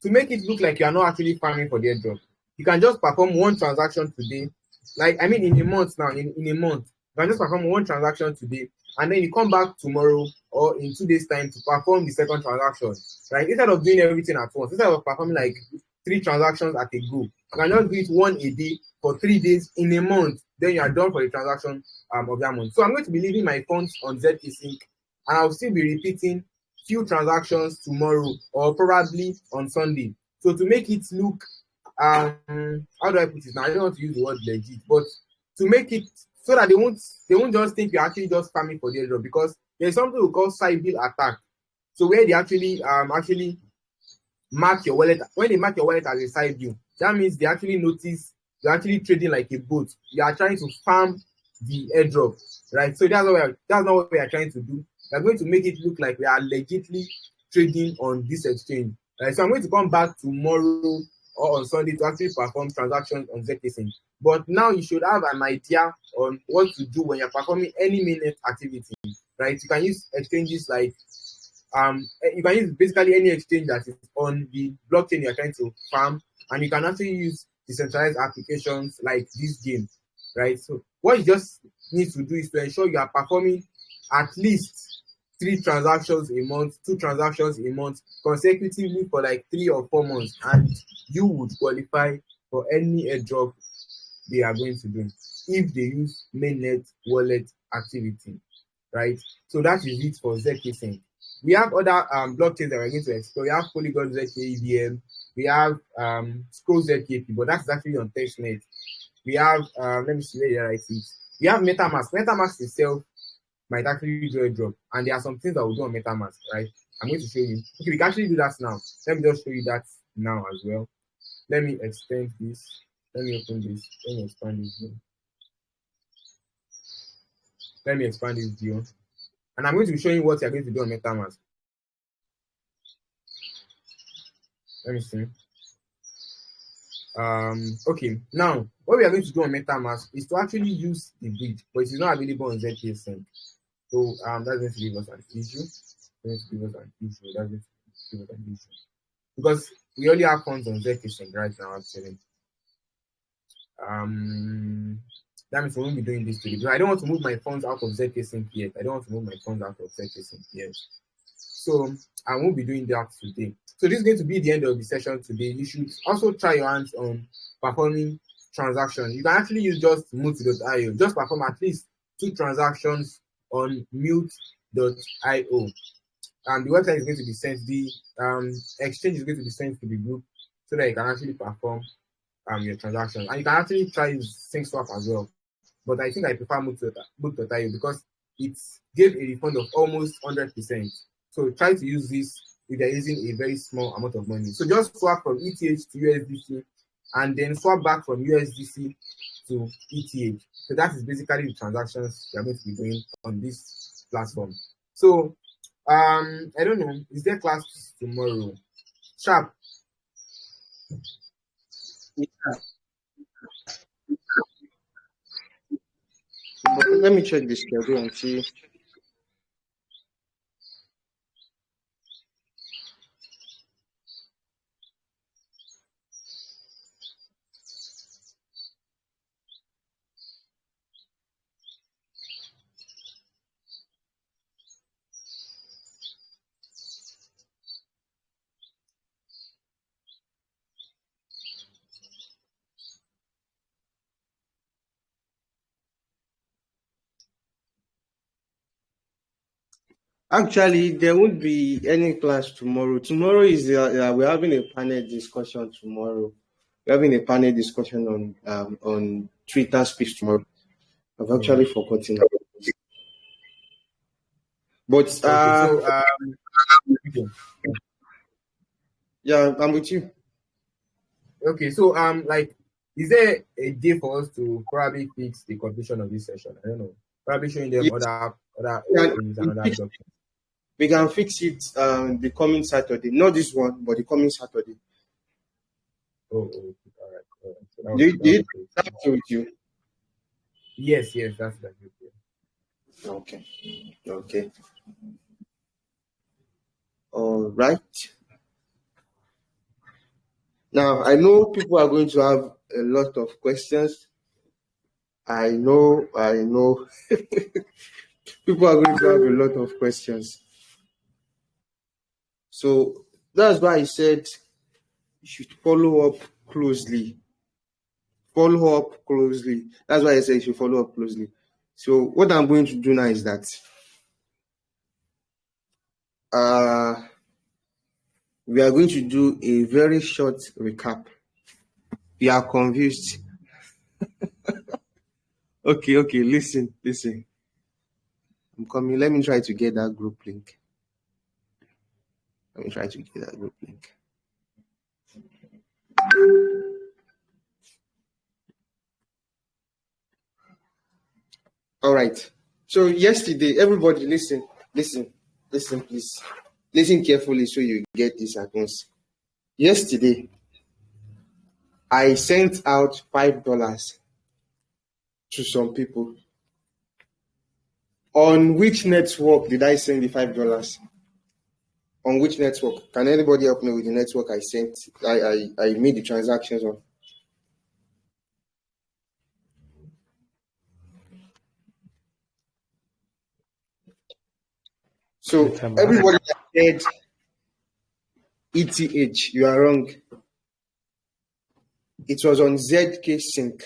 To make it look like you are not actually farming for the airdrop, you can just perform one transaction today. Like, I mean, in a month now, in a month, you can just perform one transaction today, and then you come back tomorrow or in 2 days' time to perform the second transaction, right? Instead of doing everything at once, instead of performing like 3 transactions at a go, you can just do it one a day for 3 days in a month. Then you are done for the transaction of that month. So I'm going to be leaving my funds on zksync, and I'll still be repeating few transactions tomorrow or probably on Sunday. So to make it look, how do I put it now? I don't want to use the word legit, but to make it so that they won't just think you're actually just spamming for the airdrop, because there's something we call side bill attack. So where they actually mark your wallet. When they mark your wallet as a side bill, that means they actually notice you're actually trading like a bot. You are trying to farm the airdrop, right? So that's not what we are trying to do. We're going to make it look like we are legitimately trading on this exchange, right? So I'm going to come back tomorrow or on Sunday to actually perform transactions on zksync. But now you should have an idea on what to do when you're performing any mainnet activity, right? You can use exchanges like you can use basically any exchange that is on the blockchain you're trying to farm, and you can actually use decentralized applications like this game, right? So what you just need to do is to ensure you are performing at least 3 transactions a month, 2 transactions a month consecutively for like 3 or 4 months, and you would qualify for any airdrop they are going to do if they use mainnet wallet activity, right? So that is it for zksync. We have other blockchains that we're going to explore. We have Polygon ZK we have Scroll ZKP, but that's actually on testnet. We have let me see where I write it. We have MetaMask. MetaMask itself might actually do a drop, and there are some things that we'll do on MetaMask, right? I'm going to show you. Okay, we can actually do that now. Let me just show you that now as well. Let me extend this. Let me open this. Let me expand this view. Let me expand this view. And I'm going to be showing what you're going to do on MetaMask. Let me see. Okay, now what we are going to do on MetaMask is to actually use the bridge, but it is not available on zksync. So that's going to give us an issue. That's going to give us an issue. That's going to give us an issue. Because we only have funds on zksync right now, actually. That means we won't be doing this today. Because I don't want to move my funds out of zksync yet. I don't want to move my funds out of zksync yet. So I won't be doing that today. So this is going to be the end of the session today. You should also try your hands on performing transactions. You can actually use just mute.io. Just perform at least 2 transactions on mute.io. And the website is going to be sent, the exchange is going to be sent to the group so that you can actually perform your transactions. And you can actually try ZyncsSwap as well. But I think I prefer mute.io because it gave a refund of almost 100%. So try to use this if you're using a very small amount of money. So just swap from ETH to USDC and then swap back from USDC to ETH. So that is basically the transactions you're going to be doing on this platform. So I don't know, is there class tomorrow? Sharp. Yeah. But let me check the schedule and see. Actually, there won't be any class tomorrow. Tomorrow is we're having a panel discussion tomorrow. We're having a panel discussion on Twitter Space tomorrow. I've actually forgotten. But Okay, so okay. Yeah, I'm with you. Okay, so like, is there a day for us to probably fix the completion of this session? I don't know. Probably showing them Yes. other Yeah, things and other documents. we can fix it the coming Saturday. Not this one, but the coming Saturday. Oh, okay. All right. So that was That's with you. yes, that's good. Yeah. Okay. All right. Now, I know people are going to have a lot of questions. I know. People are going to have a lot of questions. So that's why I said you should follow up closely. Follow up closely. That's why I said you should follow up closely. So what I'm going to do now is that we are going to do a very short recap. You are confused. Okay, listen. I'm coming. Let me try to get that group link. All right. So yesterday, everybody listen, please. Listen carefully so you get this at once. Yesterday, I sent out $5 to some people. On which network did I send the $5? On which network? Can anybody help me with the network I sent? I made the transactions on. So everybody said ETH. You are wrong. It was on zksync.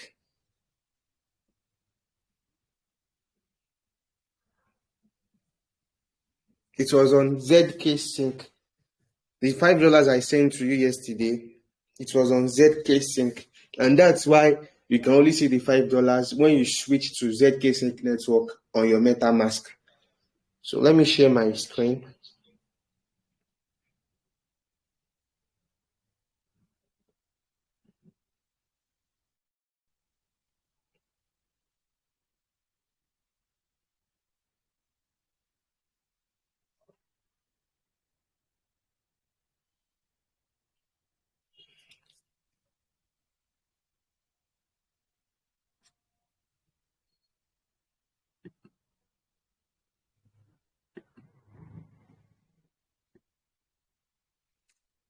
It was on zksync. The $5 I sent to you yesterday, it was on zksync. And that's why you can only see the $5 when you switch to zksync network on your MetaMask. So let me share my screen.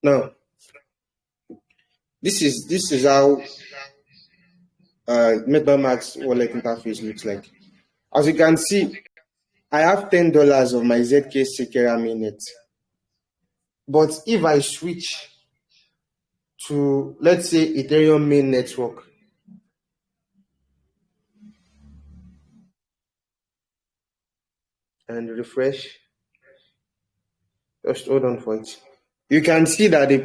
Now, this is how MetaMask wallet interface looks like. As you can see, I have $10 of my zksync mainnet. But if I switch to, let's say, Ethereum main network, and refresh, just hold on for it, you can see that the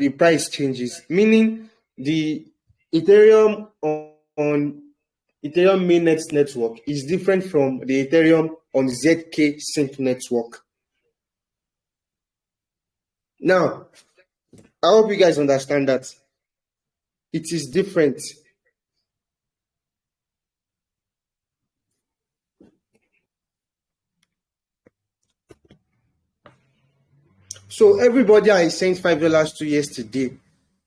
price changes, meaning the Ethereum on Ethereum mainnet network is different from the Ethereum on zksync network. Now, I hope you guys understand that it is different. So everybody I sent $5 to yesterday,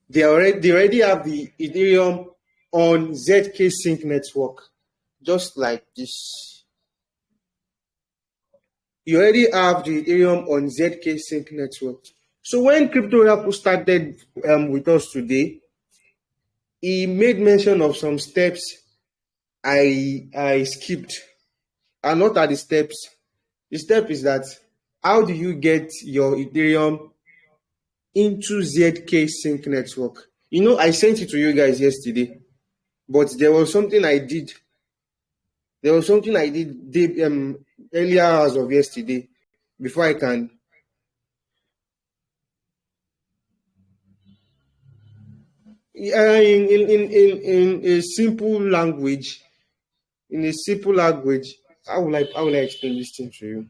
they already have the Ethereum on zksync network, just like this. You already have the Ethereum on zksync network. So when Crypto Oracle started with us today, he made mention of some steps I skipped. And what are the steps? The step is that how do you get your Ethereum into zksync network? You know, I sent it to you guys yesterday, but there was something I did. Earlier hours of yesterday before I can. In a simple language, how will I explain this thing to you?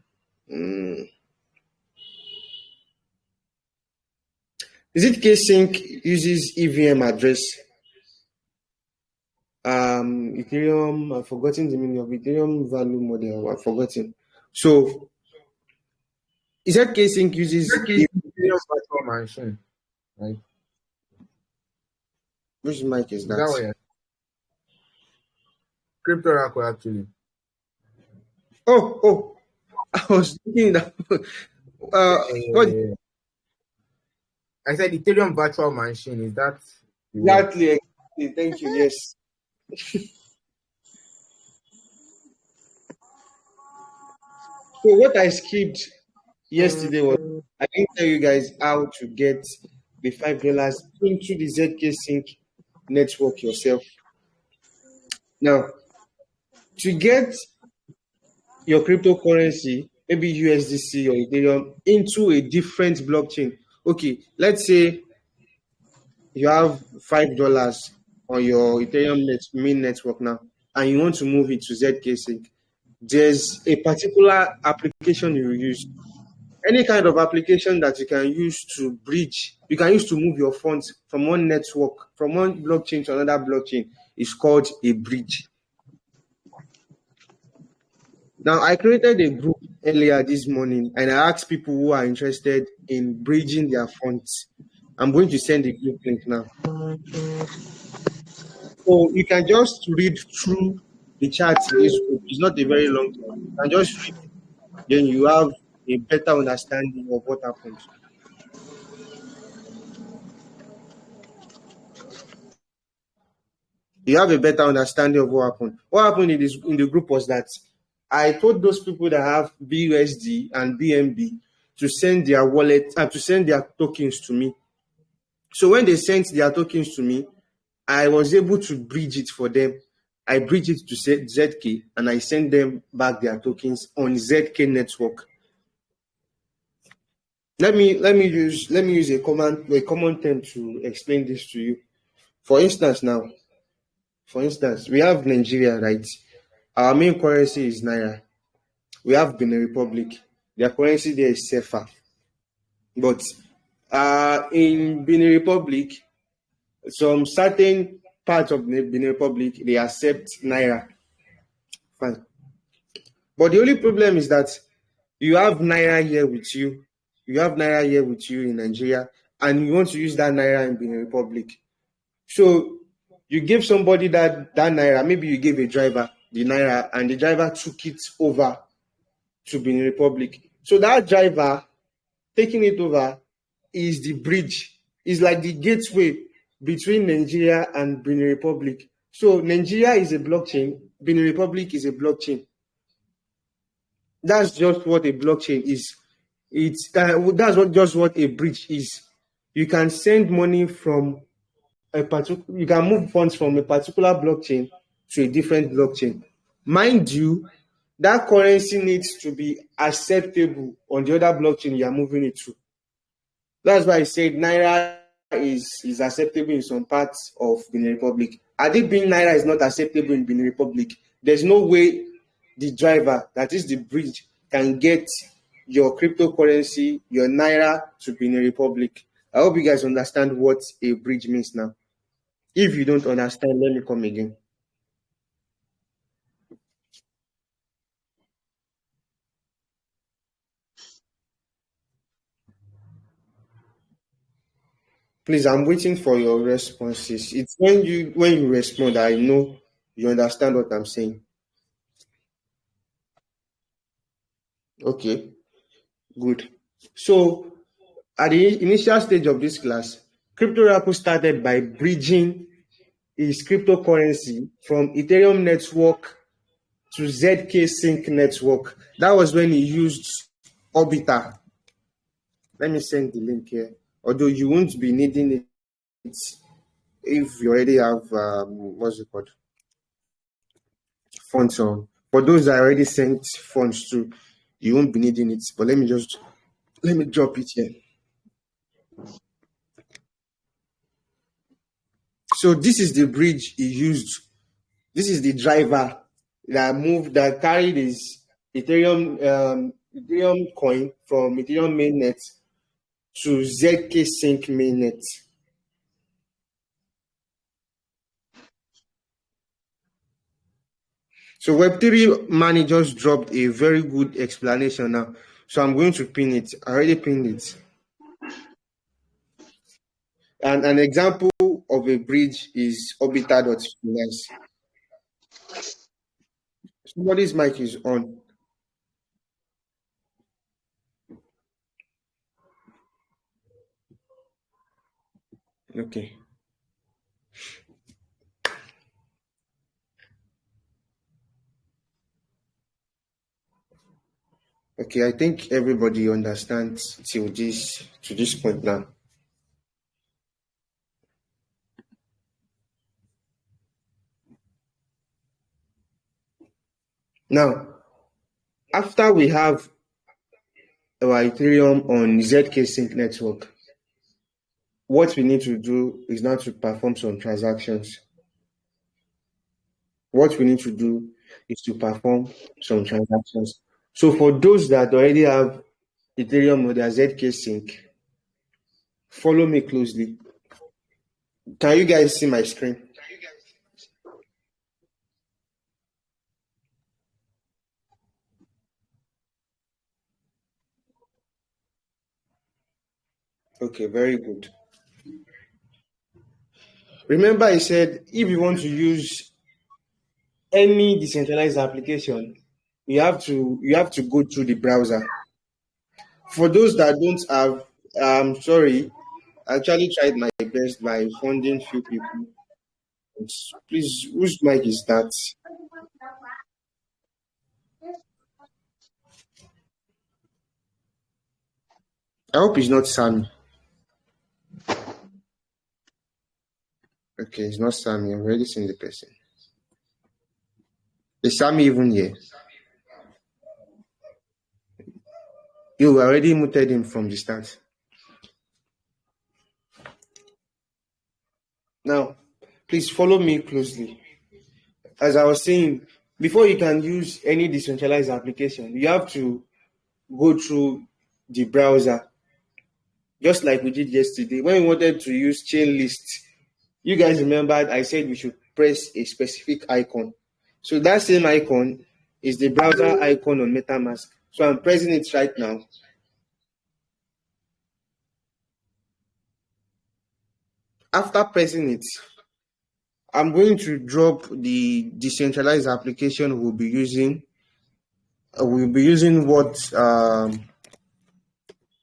zksync uses EVM address. Ethereum, I've forgotten the meaning of Ethereum value model. I've forgotten. So zksync uses Ethereum virtual machine, right? Which mic is Is that what that? you're Crypto Oracle actually? Oh, I was thinking that. What I said Ethereum virtual machine. Is that the word? exactly? Thank you. Yes. So what I skipped yesterday was I didn't tell you guys how to get the $5 into the zksync network yourself. Now, to get your cryptocurrency, maybe USDC or Ethereum, into a different blockchain, Okay, let's say you have $5 on your Ethereum main network now, and you want to move it to zksync. There's a particular application you use. Any kind of application that you can use to bridge, you can use to move your funds from one network, from one blockchain to another blockchain, is called a bridge. Now, I created a group earlier this morning and I asked people who are interested in bridging their funds. I'm going to send the group link now. So you can just read through the charts in this group. It's not a very long time. You can just read, then you have a better understanding of what happens. You have a better understanding of what happened. What happened in the group was that I told those people that have BUSD and BNB to send their wallet and to send their tokens to me. So when they sent their tokens to me, I was able to bridge it for them. I bridge it to ZK and I send them back their tokens on ZK network. Let me use a common term to explain this to you. For instance, we have Nigeria, right? Our main currency is Naira. We have Benin Republic. Their currency there is CFA. But in Benin Republic, some certain parts of the Benin Republic, they accept Naira. Fine. But the only problem is that you have Naira here with you. You have Naira here with you in Nigeria, and you want to use that Naira in Benin Republic. So you give somebody that Naira, maybe you gave a driver the Naira, and the driver took it over to Benin Republic. So that driver taking it over is the bridge, is like the gateway between Nigeria and Benin Republic. So Nigeria is a blockchain, Benin Republic is a blockchain. That's just what a blockchain is. That's what a bridge is. You can send money from you can move funds from a particular blockchain to a different blockchain. Mind you, that currency needs to be acceptable on the other blockchain you are moving it to. That's why I said Naira is acceptable in some parts of Benin Republic. Had it been Naira is not acceptable in Benin Republic, there's no way the driver, that is the bridge, can get your cryptocurrency, your Naira to Benin Republic. I hope you guys understand what a bridge means now. If you don't understand, let me come again. Please, I'm waiting for your responses. It's when you respond, I know you understand what I'm saying. Okay, good. So at the initial stage of this class, CryptoRaku started by bridging his cryptocurrency from Ethereum network to zksync network. That was when he used Orbiter. Let me send the link here. Although you won't be needing it if you already have what's it called, funds on. For those that already sent funds to, you won't be needing it. But let me drop it here. So this is the bridge he used. This is the driver that carried his Ethereum coin from Ethereum mainnet to zksync mainnet. So Web3 Money just dropped a very good explanation now. So I'm going to pin it. I already pinned it. And an example of a bridge is orbiter.finance. Somebody's mic is on. Okay. Okay, I think everybody understands to this point now. Now, after we have our Ethereum on zksync network, what we need to do is now to perform some transactions. What we need to do is to perform some transactions. So for those that already have Ethereum or their zksync, follow me closely. Can you guys see my screen? Okay, very good. Remember, I said if you want to use any decentralized application, you have to go through the browser. For those that don't have, I'm sorry, I actually tried my best by funding few people. Please, whose mic is that? I hope it's not Sammy. Okay, it's not Sammy. I've already seen the person. Is Sammy even here? You already muted him from the start. Now, please follow me closely. As I was saying, before you can use any decentralized application, you have to go through the browser, just like we did yesterday. When we wanted to use chain list, you guys remembered I said we should press a specific icon. So that same icon is the browser icon on MetaMask. So I'm pressing it right now. After pressing it, I'm going to drop the decentralized application we'll be using. We'll be using what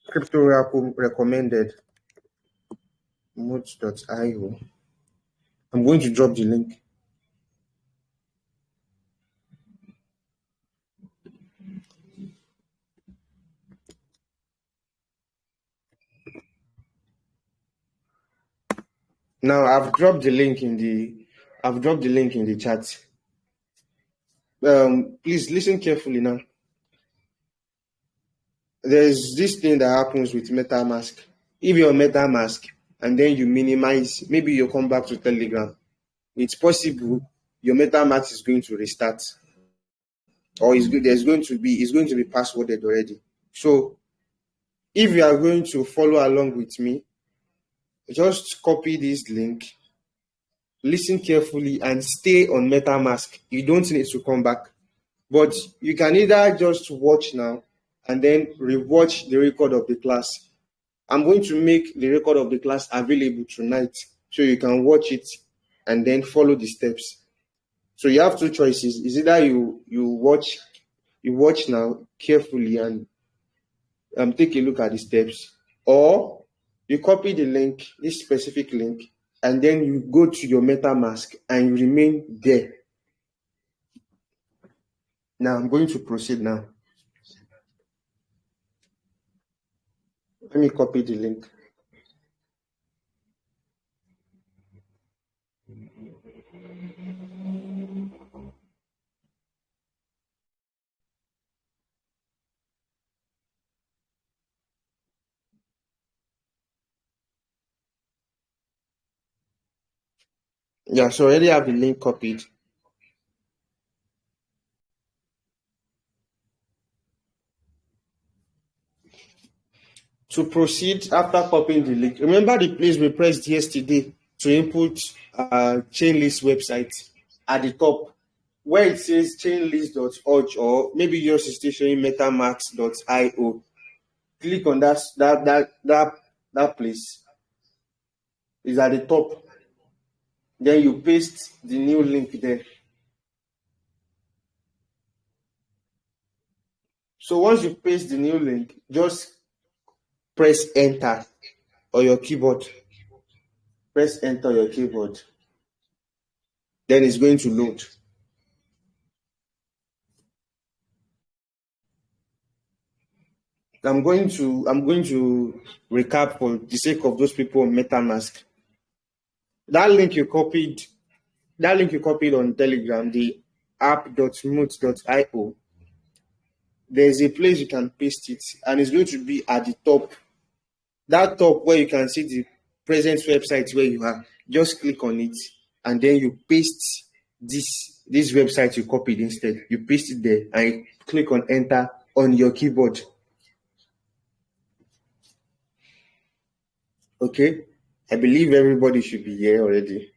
Crypto recommended, mods.io. I'm going to drop the link. Now I've dropped the link in the chat. Please listen carefully now. There's this thing that happens with MetaMask. If you're MetaMask and then you minimize, maybe you come back to Telegram, it's possible your MetaMask is going to restart, or it's going to be passworded already. So if you are going to follow along with me, just copy this link, listen carefully, and stay on MetaMask. You don't need to come back, but you can either just watch now and then rewatch the record of the class. I'm going to make the record of the class available tonight so you can watch it and then follow the steps. So you have two choices. It's either you watch now carefully and take a look at the steps, or you copy the link, this specific link, and then you go to your MetaMask and you remain there. Now I'm going to proceed now. Let me copy the link. Yeah, so I already have the link copied. To proceed, after copying the link, remember the place we pressed yesterday to input Chainlist website at the top, where it says chainlist.org, or maybe yours is still showing metamax.io. Click on that place. Is at the top. Then you paste the new link there. So once you paste the new link, just press enter on your keyboard. Press enter on your keyboard. Then it's going to load. I'm going to recap for the sake of those people on MetaMask. That link you copied on Telegram, the app.moot.io. There's a place you can paste it, and it's going to be at the top. That top where you can see the present website where you are, just click on it and then you paste this website you copied instead. You paste it there and you click on enter on your keyboard. Okay, I believe everybody should be here already.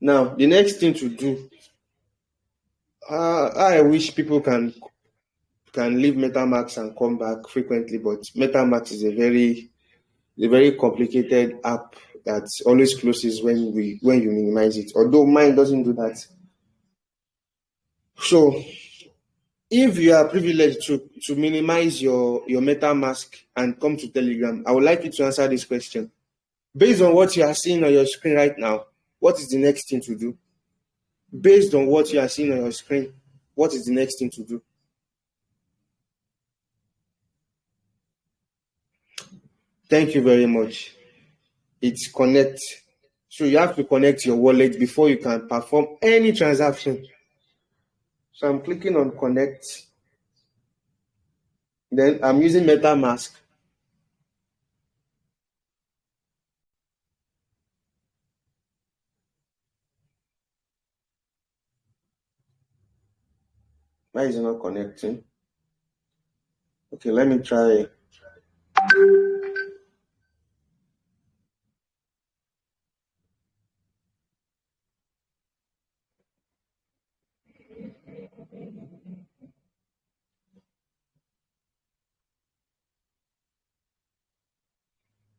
Now, the next thing to do, I wish people can leave MetaMask and come back frequently, but MetaMask is a very complicated app that always closes when you minimize it. Although mine doesn't do that. So if you are privileged to minimize your MetaMask and come to Telegram, I would like you to answer this question. Based on what you are seeing on your screen right now, what is the next thing to do? Based on what you are seeing on your screen, what is the next thing to do? Thank you very much. It's connect. So you have to connect your wallet before you can perform any transaction. So I'm clicking on connect. Then I'm using MetaMask. Why is it not connecting? Okay, let me try.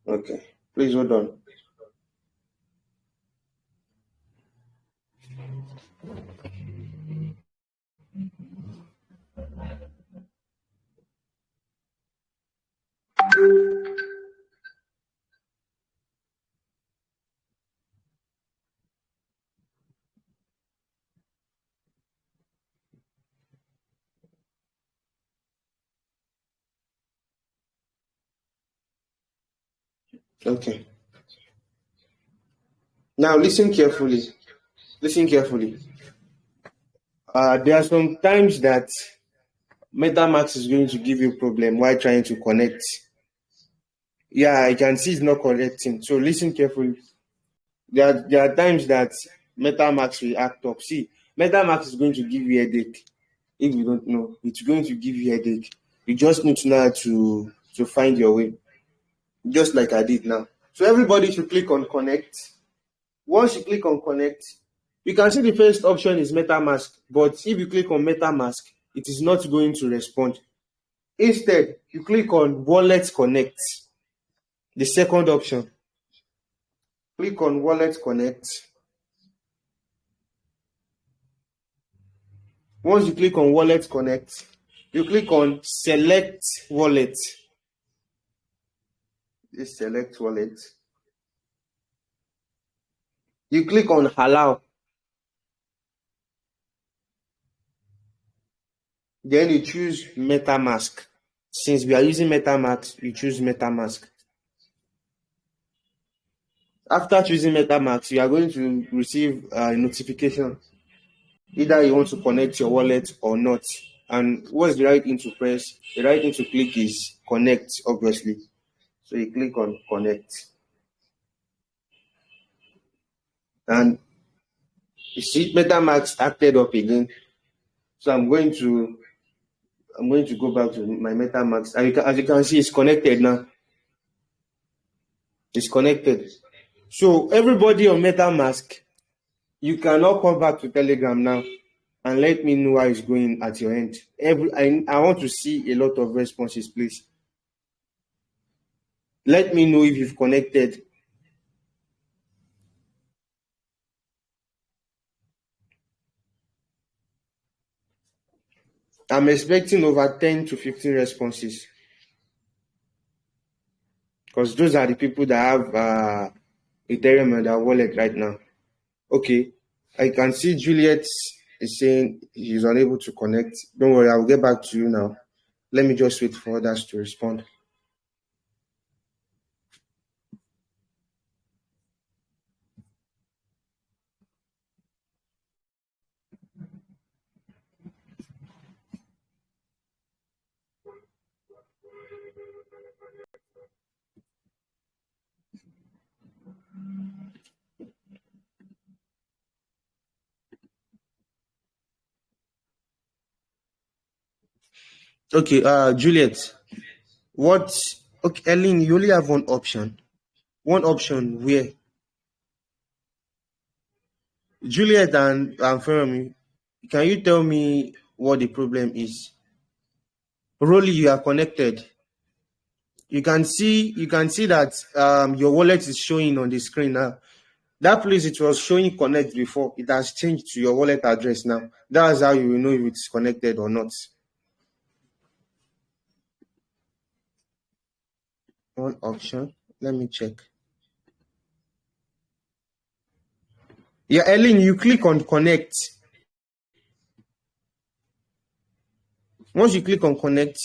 Okay, please hold on. Okay. Now listen carefully. Listen carefully. There are some times that MetaMask is going to give you a problem while trying to connect. Yeah, I can see it's not connecting. So listen carefully. There are times that MetaMask will act up. See, MetaMask is going to give you a headache. If you don't know, it's going to give you a headache. You just need to know how to find your way, just like I did now. So everybody should click on connect. Once you click on connect, you can see the first option is MetaMask, but if you click on MetaMask, it is not going to respond. Instead, you click on wallet connect, the second option. Click on wallet connect. Once you click on wallet connect, you click on select wallet. This select wallet. You click on allow. Then you choose MetaMask. Since we are using MetaMask, you choose MetaMask. After choosing MetaMask, you are going to receive a notification. Either you want to connect your wallet or not. And what's the right thing to press? The right thing to click is connect, obviously. So you click on connect. And you see MetaMask acted up again. So I'm going to go back to my MetaMask. And as you can see, it's connected now. It's connected. So everybody on MetaMask, you cannot come back to Telegram now and let me know how it's going at your end. I want to see a lot of responses, please. Let me know if you've connected. I'm expecting over 10 to 15 responses, because those are the people that have Ethereum on their wallet right now. Okay, I can see Juliet is saying he's unable to connect. Don't worry, I'll get back to you now. Let me just wait for others to respond. Okay, Juliet, what? Okay, Ellen, you only have one option. One option where Juliet and Fermi, can you tell me what the problem is? Rolly, you are connected. You can see that your wallet is showing on the screen now. That place it was showing connect before, it has changed to your wallet address now. That's how you will know if it's connected or not. One option. Let me check. Yeah, Ellen, you click on connect. Once you click on connect,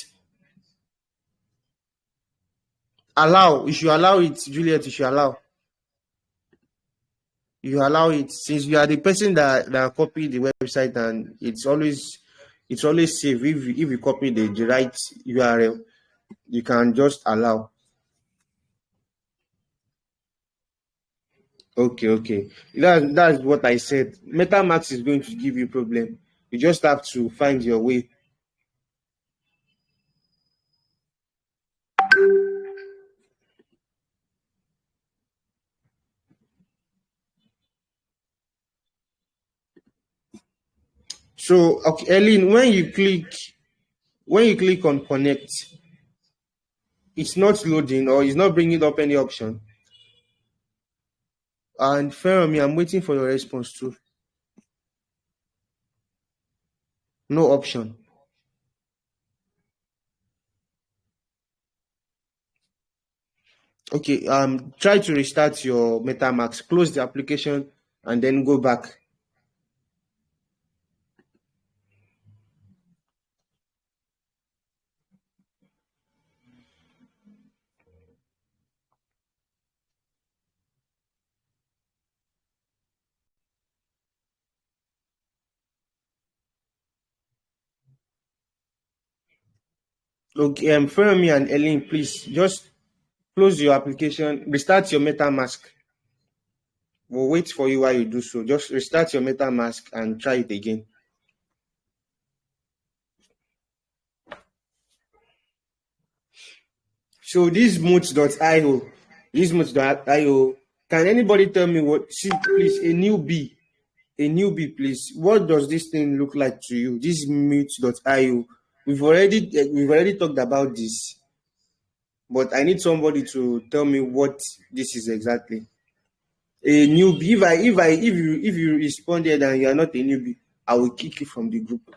allow. You should allow it, Juliet. You should allow. You allow it since you are the person that copied the website, and it's always safe if you copy the right URL. You can just allow. Okay. That's what I said. MetaMask is going to give you problem. You just have to find your way. So, okay, Ellen, when you click on connect, it's not loading or it's not bringing up any option. And Fermi, I'm waiting for your response too. No option. Okay, try to restart your MetaMask, close the application, and then go back. Okay, Fermi and Ellen, please just close your application, restart your MetaMask. We'll wait for you while you do so. Just restart your MetaMask and try it again. So this moot.io, can anybody tell me what? See, please, a newbie, please. What does this thing look like to you? This moot.io. We've already talked about this, but I need somebody to tell me what this is exactly. A newbie. If you responded and you are not a newbie, I will kick you from the group.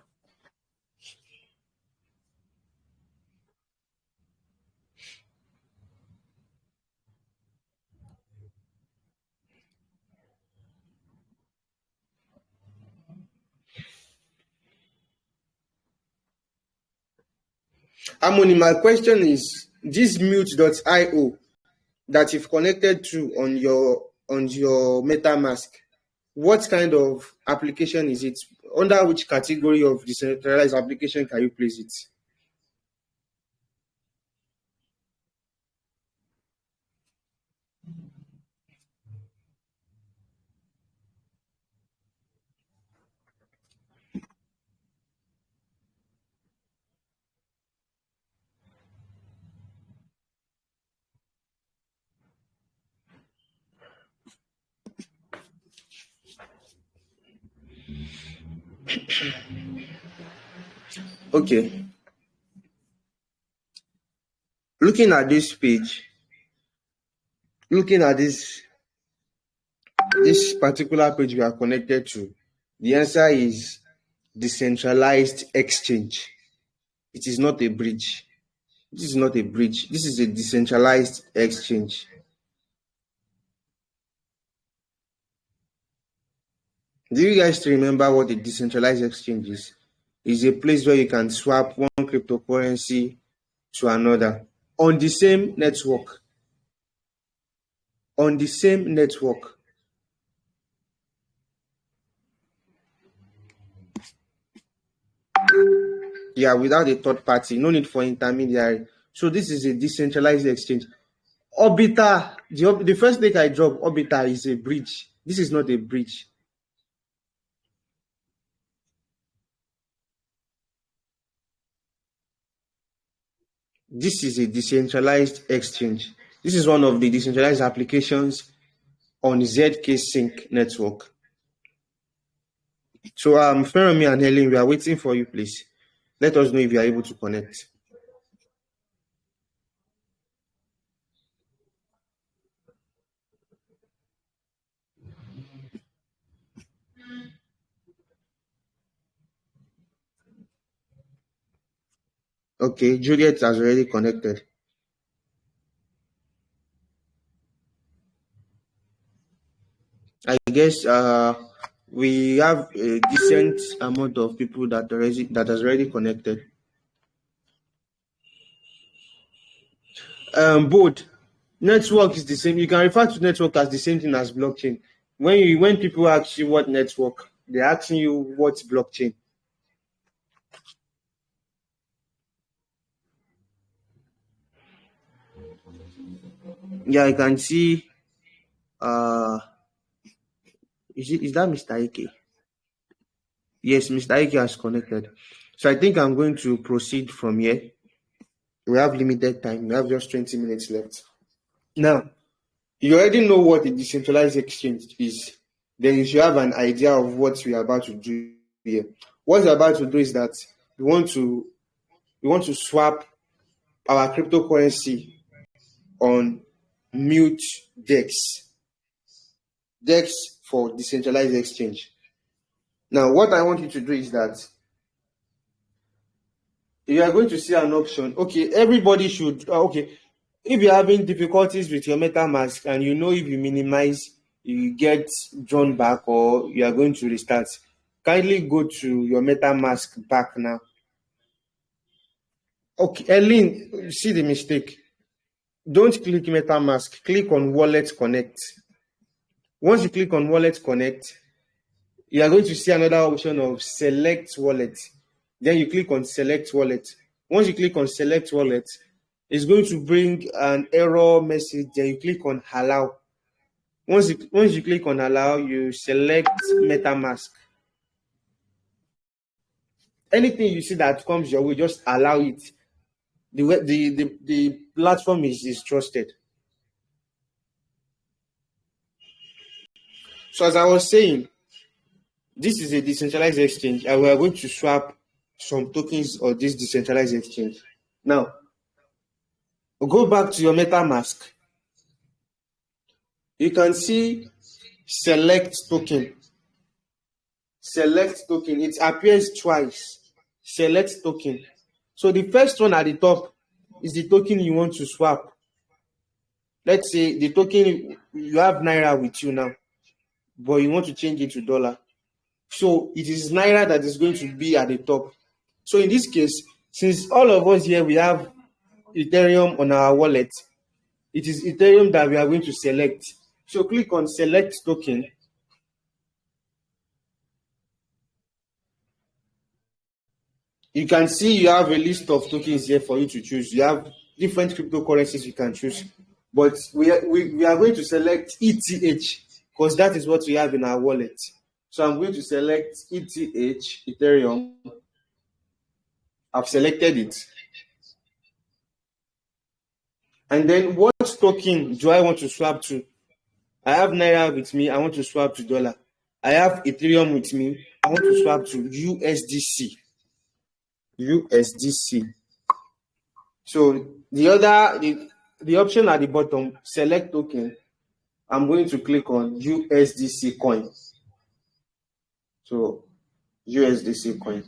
Harmony, my question is this mute.io that you've connected to on your MetaMask, what kind of application is it? Under which category of decentralized application can you place it? Okay. Looking at this page, looking at this particular page we are connected to, the answer is decentralized exchange. It is not a bridge. This is not a bridge. This is a decentralized exchange. Do you guys remember what a decentralized exchange is? It's a place where you can swap one cryptocurrency to another on the same network. On the same network. Yeah, without a third party, no need for intermediary. So this is a decentralized exchange. Orbiter, the first link I drop, Orbiter is a bridge. This is not a bridge. This is a decentralized exchange. This is one of the decentralized applications on zksync network. So Feromi and Helen, we are waiting for you, please. Let us know if you are able to connect. Okay, Juliet has already connected. I guess we have a decent amount of people that has already connected. Both network is the same. You can refer to network as the same thing as blockchain. When people ask you what network, they're asking you what's blockchain. Yeah, I can see. Is that Mr. Ike? Yes, Mr. Ike has connected. So I think I'm going to proceed from here. We have limited time. We have just 20 minutes left. Now, you already know what a decentralized exchange is. Then you should have an idea of what we are about to do here. What we're about to do is that we want to swap our cryptocurrency on mute DEX. DEX for decentralized exchange. Now, what I want you to do is that you are going to see an option. Okay, everybody should. Okay, if you're having difficulties with your MetaMask and you know if you minimize, you get drawn back or you are going to restart, kindly go to your MetaMask back now. Okay, Ellen, you see the mistake. Don't click MetaMask. Click on Wallet Connect. Once you click on Wallet Connect, you are going to see another option of Select Wallet. Then you click on Select Wallet. Once you click on Select Wallet, it's going to bring an error message. Then you click on Allow. Once you click on Allow, you select MetaMask. Anything you see that comes your way, just allow it. The platform is trusted. So as I was saying, this is a decentralized exchange, and we are going to swap some tokens of this decentralized exchange. Now, go back to your MetaMask. You can see select token. Select token. It appears twice. Select token. So the first one at the top is the token you want to swap. Let's say the token, you have Naira with you now, but you want to change it to dollar. So it is Naira that is going to be at the top. So in this case, since all of us here, we have Ethereum on our wallet, it is Ethereum that we are going to select. So click on select token. You can see you have a list of tokens here for you to choose. You have different cryptocurrencies you can choose. But we are going to select ETH because that is what we have in our wallet. So I'm going to select ETH, Ethereum. I've selected it. And then what token do I want to swap to? I have Naira with me. I want to swap to dollar. I have Ethereum with me. I want to swap to USDC. USDC. So the option at the bottom, select token. I'm going to click on USDC coin. So USDC coin.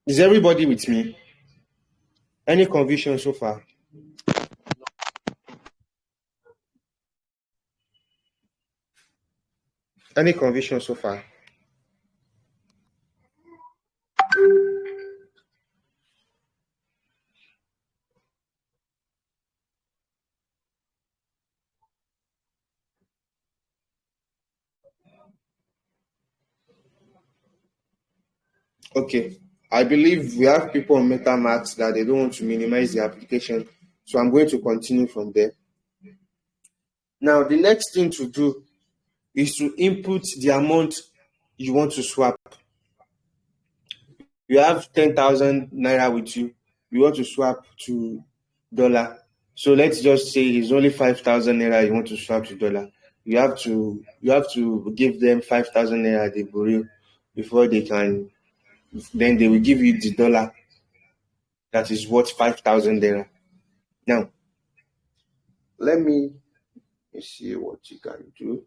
Is everybody with me? Any confusion so far? Any confusion so far? Okay. I believe we have people on MetaMask that they don't want to minimize the application. So I'm going to continue from there. Now, the next thing to do is to input the amount you want to swap. You have 10,000 naira with you. You want to swap to dollar. So let's just say it's only 5,000 naira you want to swap to dollar. You have to give them 5,000 naira they borrow before they can. Then they will give you the dollar that is worth 5,000 naira. Now, let me see what you can do.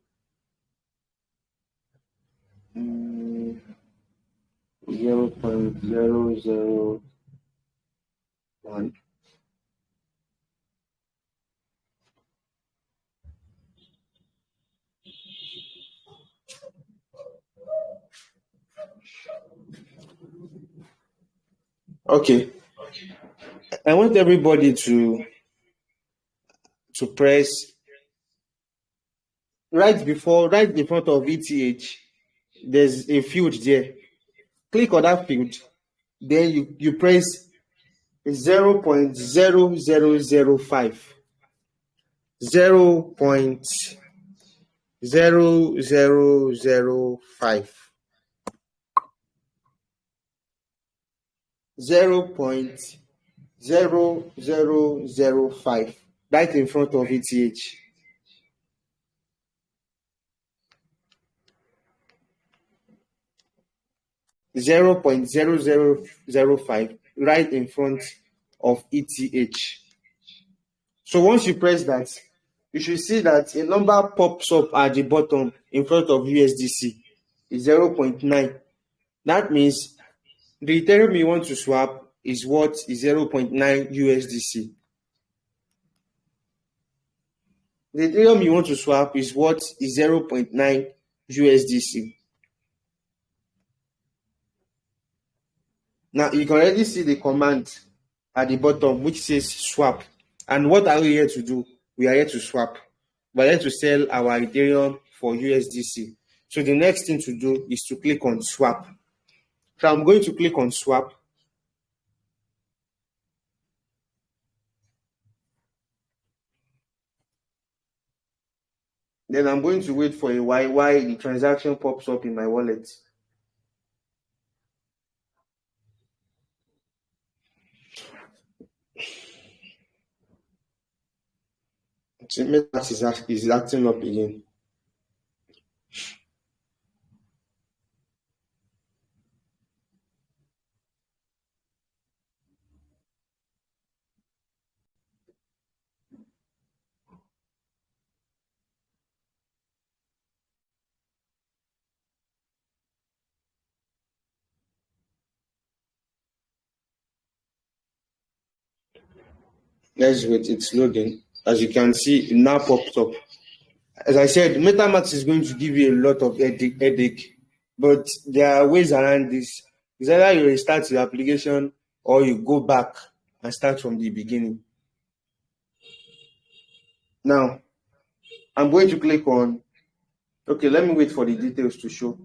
0.001. Okay, I want everybody to press right in front of ETH. There's a field there. Click on that field. Then you press 0.0005. 0.0005. 0.0005. Right in front of ETH. 0.0005 right in front of ETH. So once you press that, you should see that a number pops up at the bottom in front of USDC. It's 0.9. That means the Ethereum you want to swap is what is 0.9 USDC. The Ethereum you want to swap is what is 0.9 USDC. Now you can already see the command at the bottom which says swap. And what are we here to do? We are here to swap. We are here to sell our Ethereum for USDC. So the next thing to do is to click on swap. So I'm going to click on swap. Then I'm going to wait for a while the transaction pops up in my wallet. Metamask is acting up again. Let's wait, it's loading. As you can see, it now pops up. As I said, MetaMask is going to give you a lot of headache, but there are ways around this. It's either you restart your application or you go back and start from the beginning. Now, I'm going to click on, okay, let me wait for the details to show.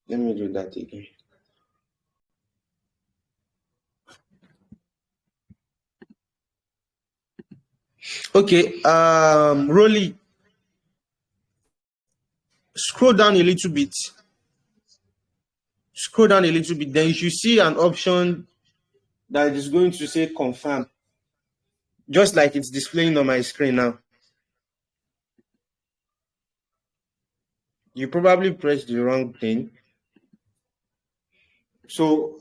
Let me do that again. Okay, Rolly, scroll down a little bit. Scroll down a little bit, then you should see an option that is going to say confirm, just like it's displaying on my screen now. You probably pressed the wrong thing. So,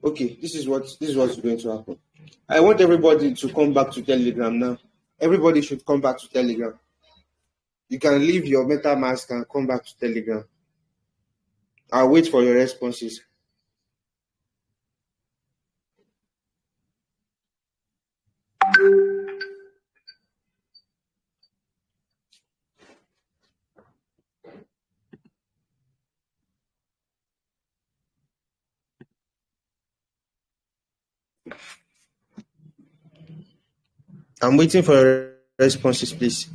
okay, this is what's going to happen. I want everybody to come back to Telegram now. Everybody should come back to Telegram. You can leave your MetaMask and come back to Telegram. I'll wait for your responses. I'm waiting for your responses, please.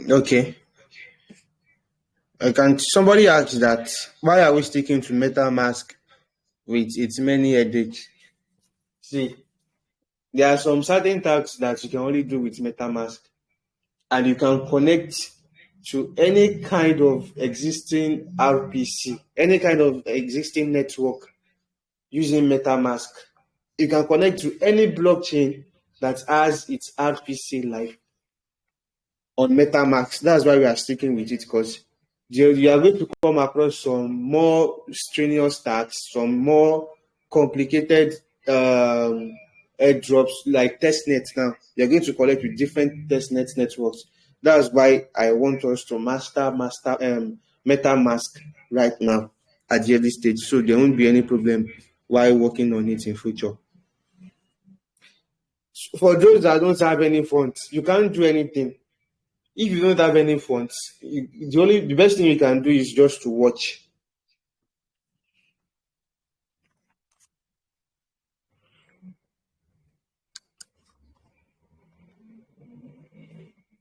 Okay. Can somebody ask that why are we sticking to MetaMask with its many headaches? See, there are some certain tasks that you can only do with MetaMask, and you can connect to any kind of existing RPC, any kind of existing network using MetaMask. You can connect to any blockchain that has its RPC live on MetaMask. That's why we are sticking with it, because you are going to come across some more strenuous tasks, some more complicated airdrops like testnet. Now you're going to collect with different testnet networks. That's why I want us to master MetaMask right now at the early stage, so there won't be any problem while working on it in future. For those that don't have any funds, you can't do anything. If you don't have any funds, the best thing you can do is just to watch.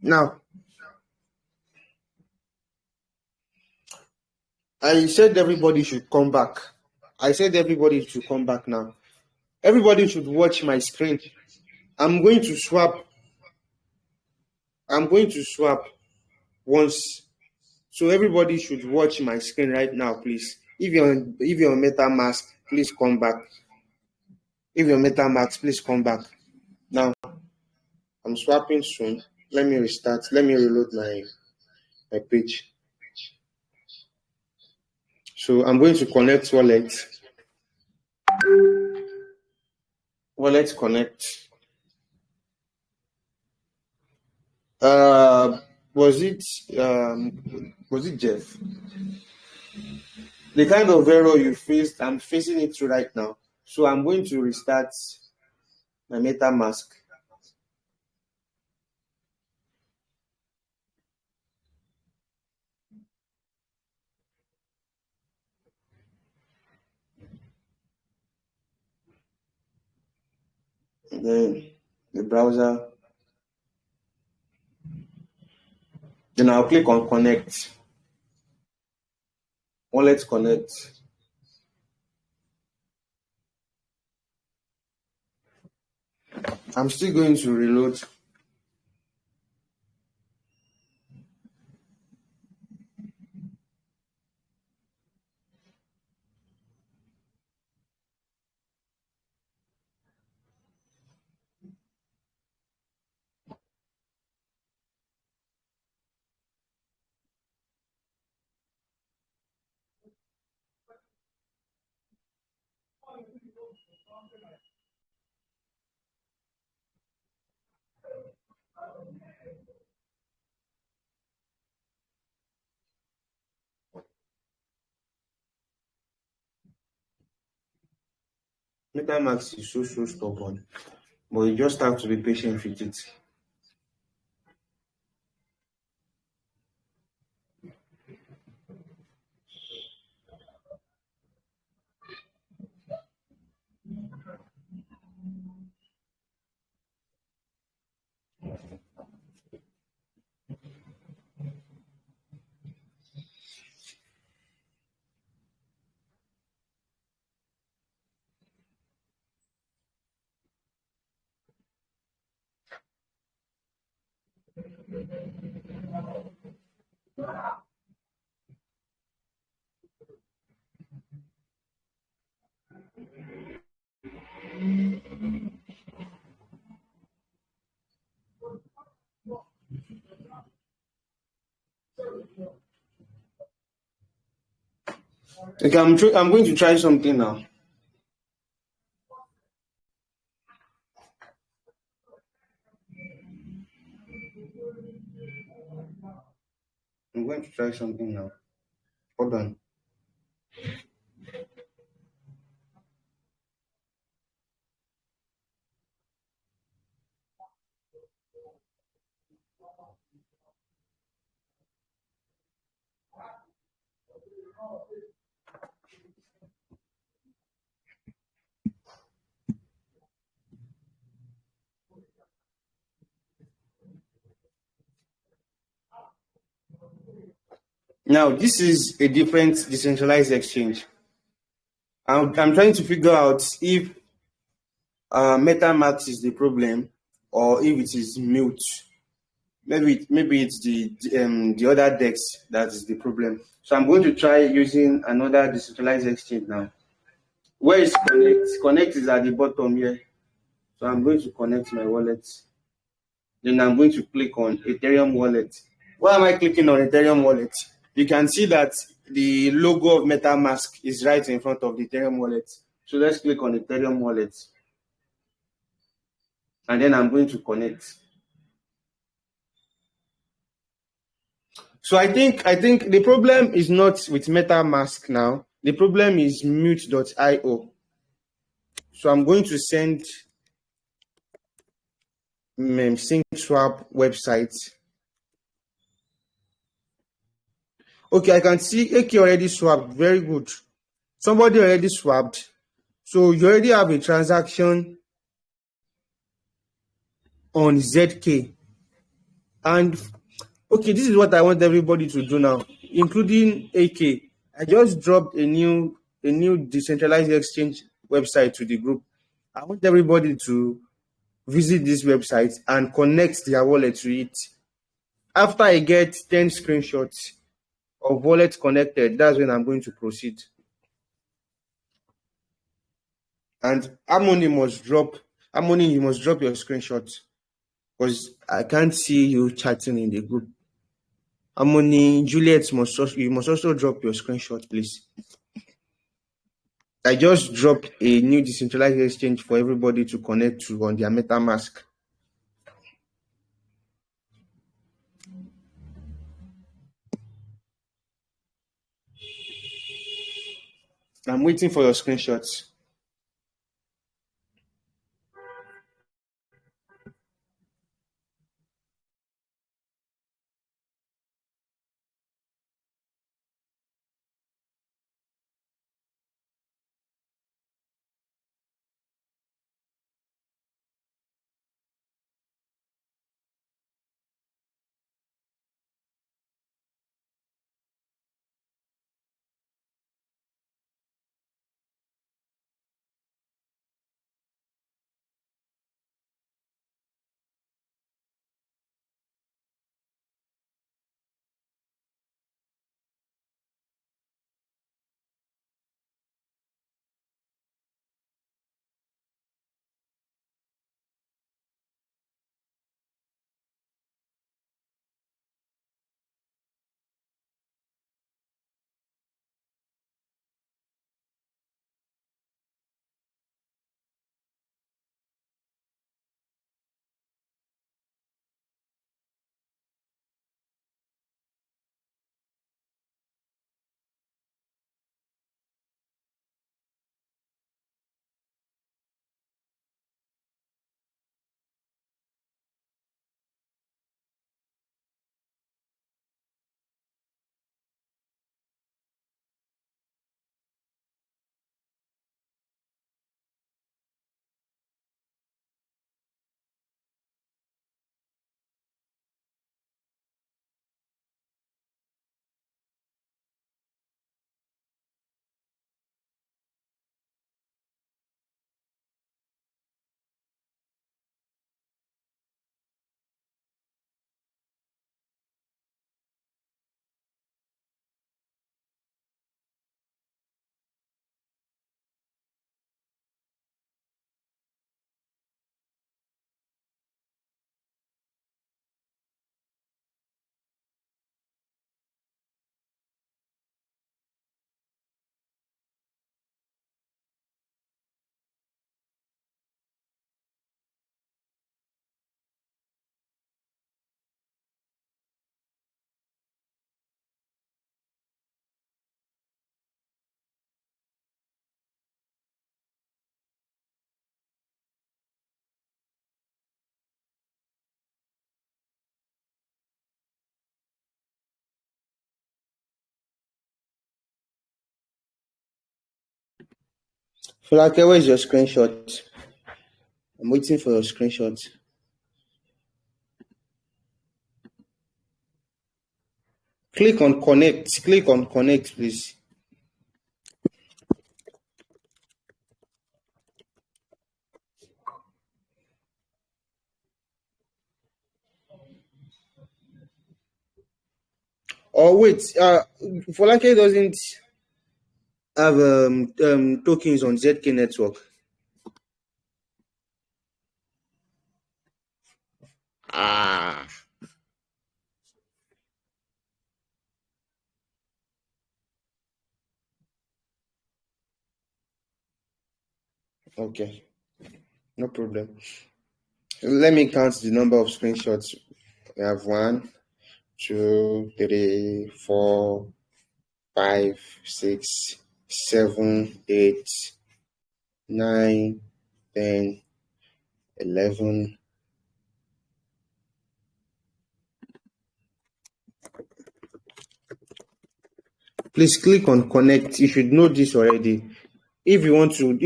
Now, I said everybody should come back. I said everybody should come back now. Everybody should watch my screen. I'm going to swap. I'm going to swap once. So everybody should watch my screen right now, please. If you're on MetaMask, please come back. If you're on MetaMask, please come back. Now, I'm swapping soon. Let me restart. Let me reload my page. So I'm going to connect wallet. Wallet connect. Uh, was it Jeff? The kind of error you faced, I'm facing it right now. So I'm going to restart my MetaMask. Then the browser. Then I'll click on connect. Wallet connect. I'm still going to reload. MetaMask is so stubborn, but you just have to be patient with it. Okay, I'm going to try something now. I'm going to try something now. Hold on. Now, this is a different decentralized exchange. I'm trying to figure out if MetaMask is the problem or if it is mute. Maybe it's the other DEX that is the problem. So I'm going to try using another decentralized exchange now. Where is Connect? Connect is at the bottom here. So I'm going to connect my wallet. Then I'm going to click on Ethereum wallet. Why am I clicking on Ethereum wallet? You can see that the logo of MetaMask is right in front of the Ethereum wallet. So let's click on Ethereum wallet. And then I'm going to connect. So I think the problem is not with MetaMask now. The problem is mute.io. So I'm going to send SyncSwap website. Okay, I can see AK already swapped. Very good. Somebody already swapped. So you already have a transaction on ZK. And okay, this is what I want everybody to do now, including AK. I just dropped a new decentralized exchange website to the group. I want everybody to visit this website and connect their wallet to it. After I get 10 screenshots of wallet connected, that's when I'm going to proceed. And Harmony, you must drop your screenshots because I can't see you chatting in the group. Harmony, Juliet, you must also drop your screenshot, please. I just dropped a new decentralized exchange for everybody to connect to on their MetaMask. I'm waiting for your screenshots. Folake, where is your screenshot? I'm waiting for your screenshot. Click on connect. Click on connect, please. Or wait, Folake doesn't have tokens on ZK network. Ah. Okay, no problem. Let me count the number of screenshots. We have 1, 2, 3, 4, 5, 6, 7, 8, 9, 10, 11. Please click on connect. You should know this already. If you want to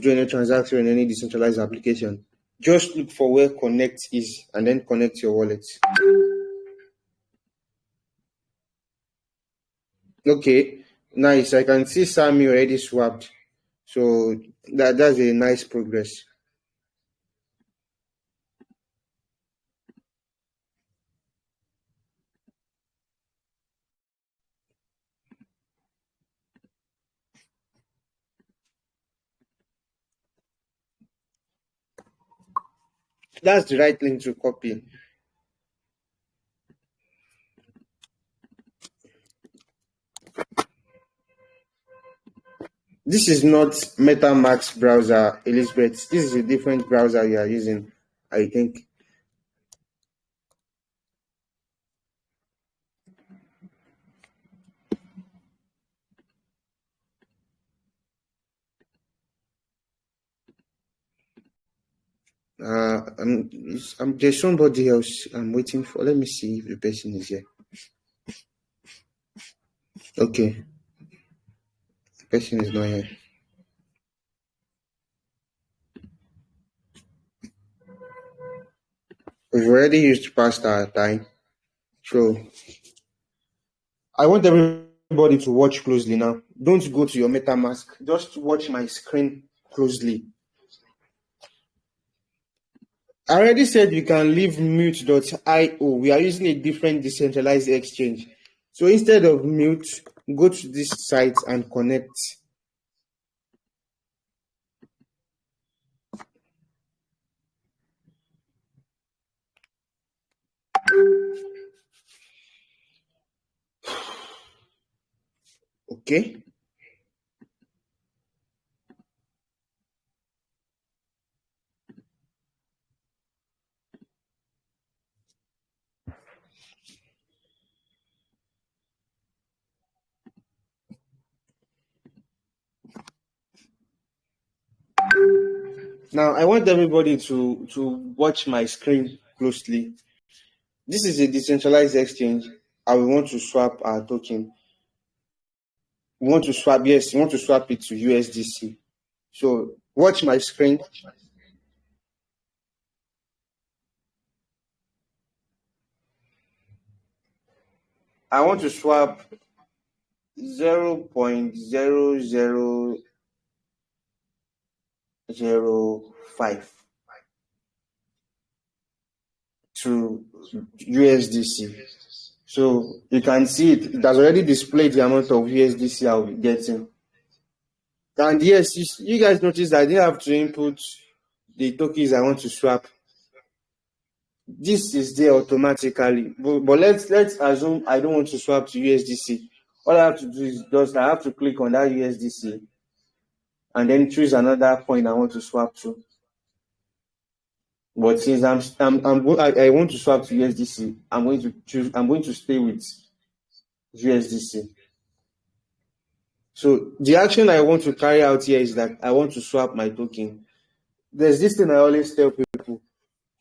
join a transaction in any decentralized application, just look for where connect is and then connect your wallet. Okay, nice. I can see Sammy already swapped. So that's a nice progress. That's the right link to copy. This is not MetaMask browser, Elizabeth. This is a different browser you are using, I think. There's somebody else I'm waiting for. Let me see if the person is here. Okay, the person is not here. We've already used past our time, so I want everybody to watch closely now. Don't go to your MetaMask. Just watch my screen closely. I already said we can leave mute.io. We are using a different decentralized exchange. So instead of mute, go to this site and connect. Okay. Now I want everybody to watch my screen closely. This is a decentralized exchange and we want to swap our token. We want to swap it to USDC. So watch my screen. I want to swap 0.0005 to USDC. So you can see it has already displayed the amount of USDC I'll be getting. And yes, you guys notice that I didn't have to input the tokens I want to swap. This is there automatically. But let's assume I don't want to swap to USDC. All I have to do is I have to click on that USDC and then choose another coin I want to swap to. But since I want to swap to USDC, I'm going to stay with USDC. So the action I want to carry out here is that I want to swap my token. There's this thing I always tell people: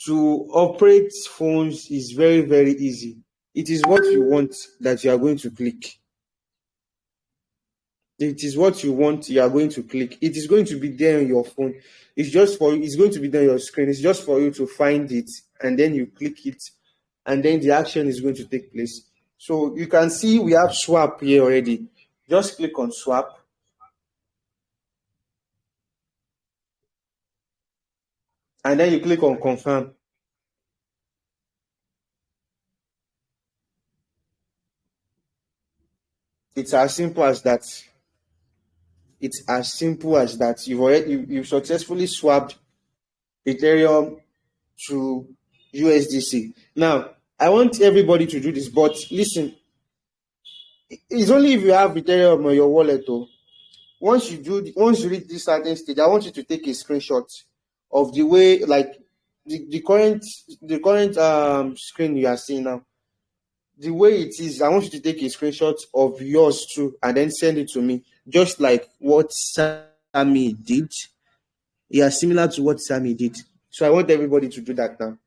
to operate phones is very, very easy. It is what you want that you are going to click. it is what you want, you are going to click. It is going to be there on your phone. It's going to be there on your screen. It's just for you to find it, and then you click it, and then the action is going to take place. So you can see we have swap here already. Just click on swap. And then you click on confirm. It's as simple as that. It's as simple as that. You've successfully swapped Ethereum to USDC. Now, I want everybody to do this, but listen, it's only if you have Ethereum on your wallet. Though. Once you reach this certain stage, I want you to take a screenshot of the way, like the current screen you are seeing now. The way it is, I want you to take a screenshot of yours too, and then send it to me, just like what Sammy did. Yeah, similar to what Sammy did. So I want everybody to do that now.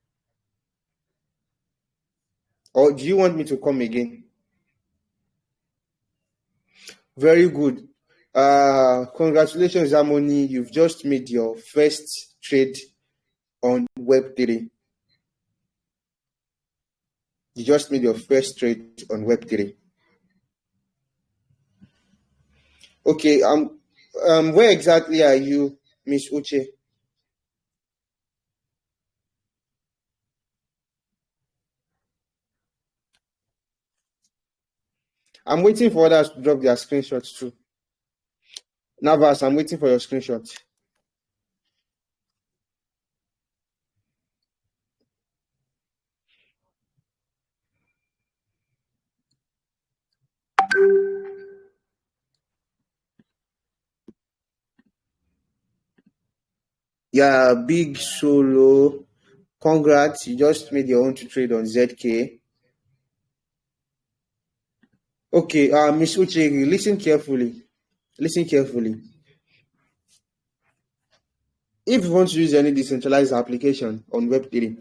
Or do you want me to come again? Very good. Congratulations, Harmony. You've just made your first trade on Web3. You just made your first trade on Web3. Okay, where exactly are you, Miss Uche? I'm waiting for others to drop their screenshots too. Navas, I'm waiting for your screenshots. Yeah, big solo. Congrats, you just made your own to trade on ZK. Okay, Miss Uche, listen carefully. Listen carefully. If you want to use any decentralized application on Web3,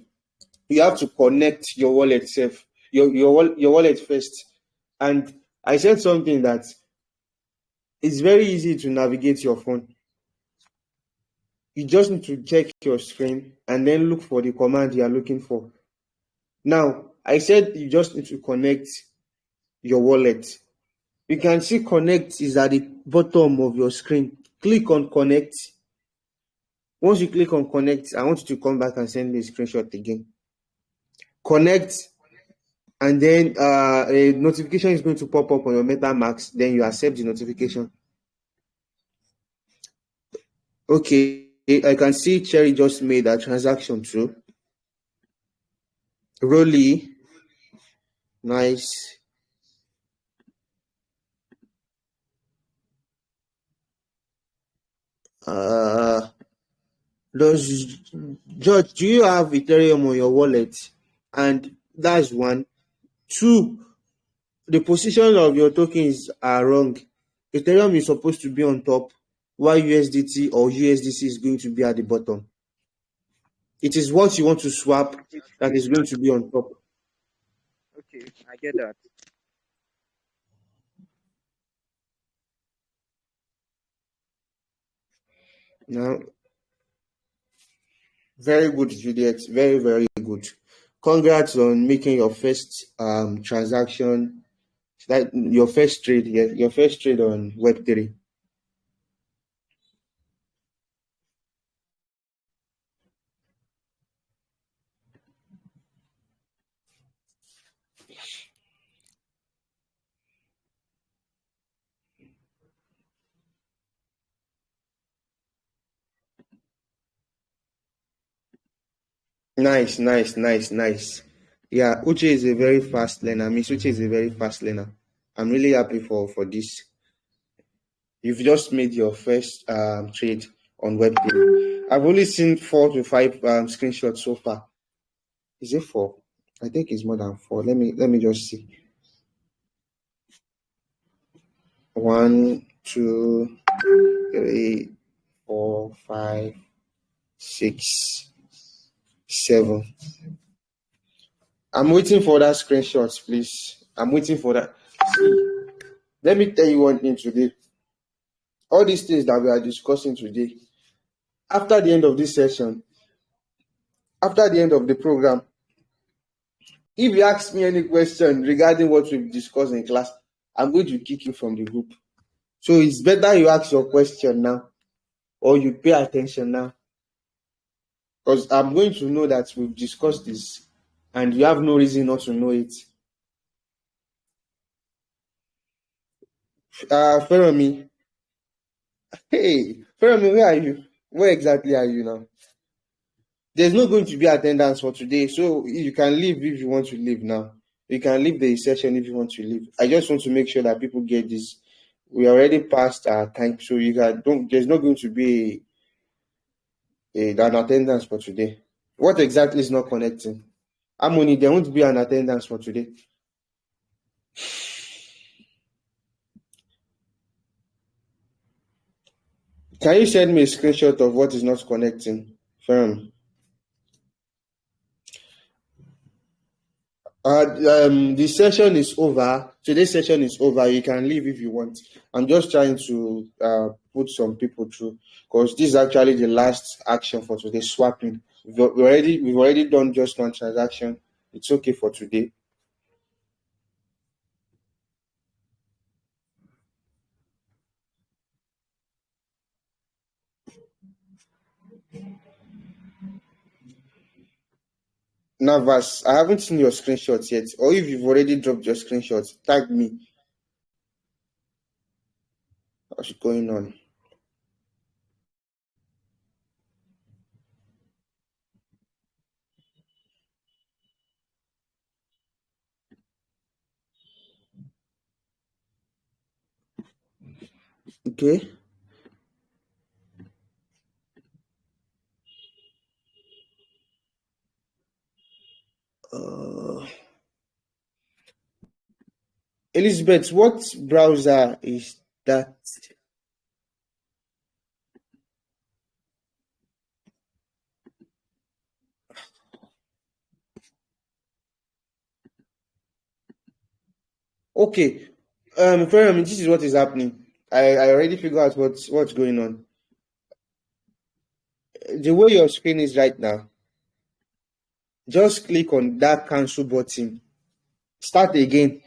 you have to connect your wallet itself, your wallet first. And I said something that it's very easy to navigate your phone. You just need to check your screen and then look for the command you are looking for. Now, I said you just need to connect your wallet. You can see connect is at the bottom of your screen. Click on connect. Once you click on connect, I want you to come back and send me a screenshot again. Connect, and then a notification is going to pop up on your MetaMask. Then you accept the notification. Okay, I can see Cherry just made a transaction too. Rolly, nice. Does George, do you have Ethereum on your wallet? And that's one. Two, the position of your tokens are wrong. Ethereum is supposed to be on top, while USDT or USDC is going to be at the bottom. It is what you want to swap that is going to be on top. Okay, I get that. Now, very good, Juliet. Very, very good. Congrats on making your first transaction, like your first trade, yeah, your first trade on Web3. Nice, nice, nice, nice. Yeah, Uche is a very fast learner. Miss Uche is a very fast learner. I'm really happy for this. You've just made your first trade on Web3. I've only seen 4 to 5 screenshots so far. Is it 4? I think it's more than 4. Let me just see. 1, 2, 3, 4, 5, 6, 7. I'm waiting for that screenshots, please. I'm waiting for that. See, let me tell you one thing today. all these things that we are discussing today, after the end of this session, after the end of the program, if you ask me any question regarding what we've discussed in class, I'm going to kick you from the group. So it's better you ask your question now, or you pay attention now, because I'm going to know that we've discussed this and you have no reason not to know it. Feromi. Hey, Feromi, where are you? Where exactly are you now? There's not going to be attendance for today, so you can leave if you want to leave now. You can leave the session if you want to leave. I just want to make sure that people get this. We already passed our time, so you can don't. There's not going to be an attendance for today. What exactly is not connecting? Harmony, there won't be an attendance for today. Can you send me a screenshot of what is not connecting? Firm. The session is over. Today's session is over. You can leave if you want. I'm just trying to put some people through, because this is actually the last action for today. Swapping. We've already done just one transaction. It's okay for today. Navas, I haven't seen your screenshots yet. Or if you've already dropped your screenshots, tag me. What's going on? Okay. Elizabeth, what browser is that? Okay. Fermi, this is what is happening. I already figured out what's going on. The way your screen is right now, just click on that cancel button. Start again.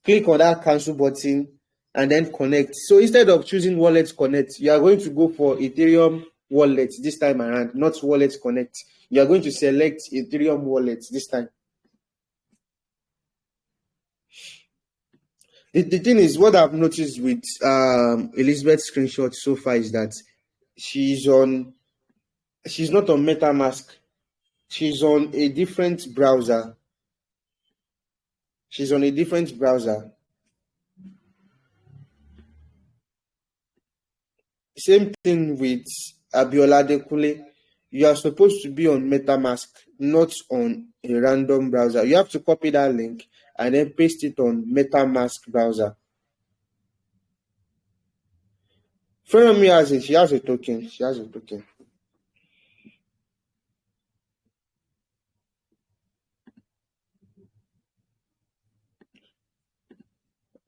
Click on that cancel button and then connect. So instead of choosing wallet connect, you are going to go for Ethereum wallet this time around, not wallet connect. You are going to select Ethereum wallet this time. The thing is, what I've noticed with Elizabeth's screenshot so far is that she's not on MetaMask. She's on a different browser. Same thing with Abiola Dekule. You are supposed to be on MetaMask, not on a random browser. You have to copy that link and then paste it on MetaMask browser. Feromi has it. She has a token.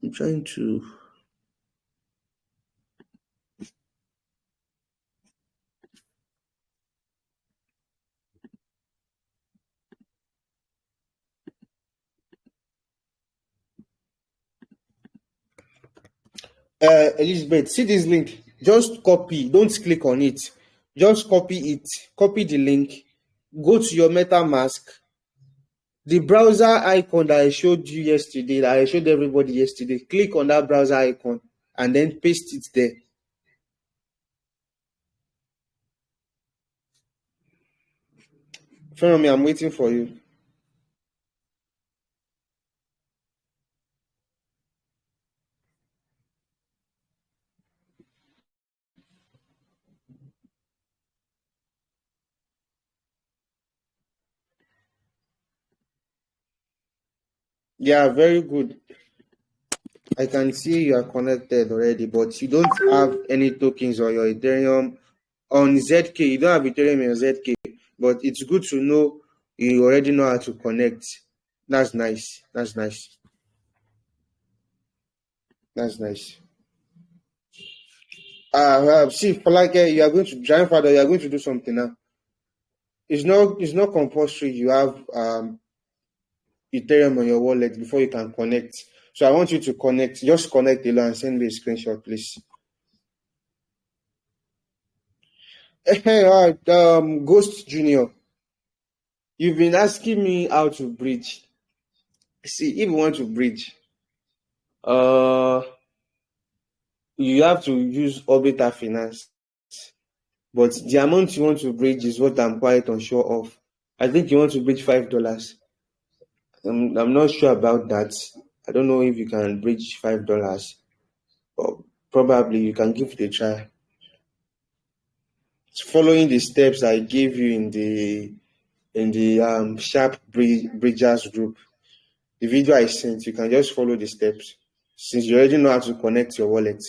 I'm trying to. Elizabeth, see this link. Just copy. Don't click on it. Just copy it. Copy the link. Go to your MetaMask. The browser icon that I showed you yesterday, that I showed everybody yesterday, click on that browser icon and then paste it there. Feromi, I'm waiting for you. Yeah, very good. I can see you are connected already, but you don't have any tokens on your Ethereum. On ZK, you don't have Ethereum on ZK, but it's good to know you already know how to connect. That's nice. See, for like you are going to grandfather, you are going to do something now. It's not compulsory. You have Ethereum on your wallet before you can connect. So I want you to connect. Just connect alone and send me a screenshot, please. All right, Ghost Junior, you've been asking me how to bridge. See, if you want to bridge, you have to use Orbiter Finance. But the amount you want to bridge is what I'm quite unsure of. I think you want to bridge $5. I'm not sure about that. I don't know if you can bridge $5, but probably you can give it a try. Following the steps I gave you in the Sharp Bridgers group, the video I sent, you can just follow the steps since you already know how to connect your wallet.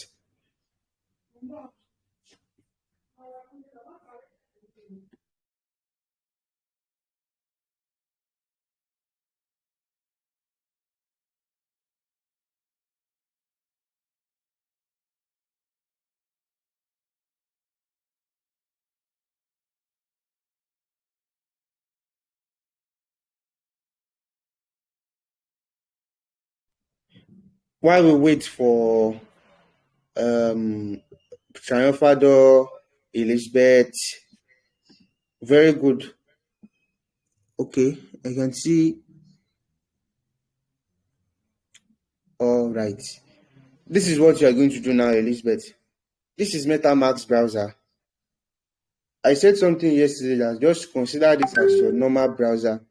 While we wait for Triumphador, Elizabeth, very good. Okay, I can see. All right. This is what you are going to do now, Elizabeth. This is MetaMask browser. I said something yesterday that just consider this as your normal browser.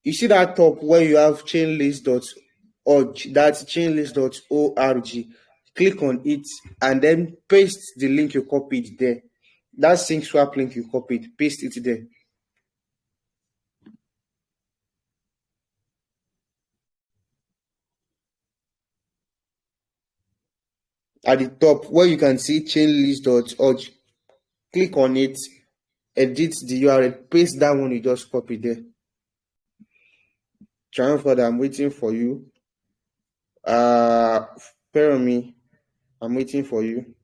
You see that top where you have chainlist.org, that's chainlist.org. Click on it and then paste the link you copied there. That sync swap link you copied, paste it there. At the top where you can see chainlist.org, click on it, edit the URL, paste that one you just copied there. Triumphant, I'm waiting for you. Peromi, I'm waiting for you.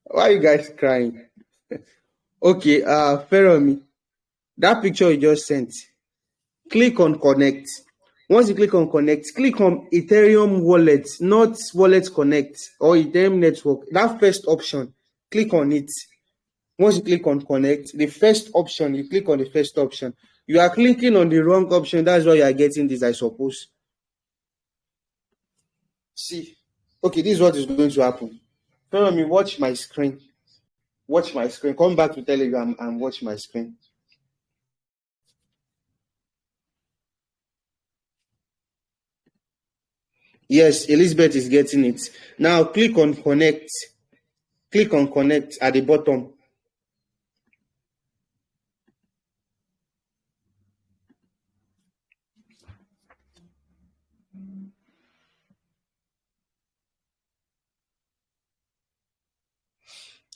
Why are you guys crying? Okay, Feromi, that picture you just sent, click on connect. Once you click on connect, click on Ethereum wallet, not wallet connect or Ethereum network. That first option, click on it. Once you click on connect, the first option, you click on the first option. You are clicking on the wrong option. That's why you are getting this, I suppose. See, okay, this is what is going to happen. Feromi, watch my screen. Watch my screen. Come back to Telegram and watch my screen. Yes, Elizabeth is getting it. Now click on connect. Click on connect at the bottom.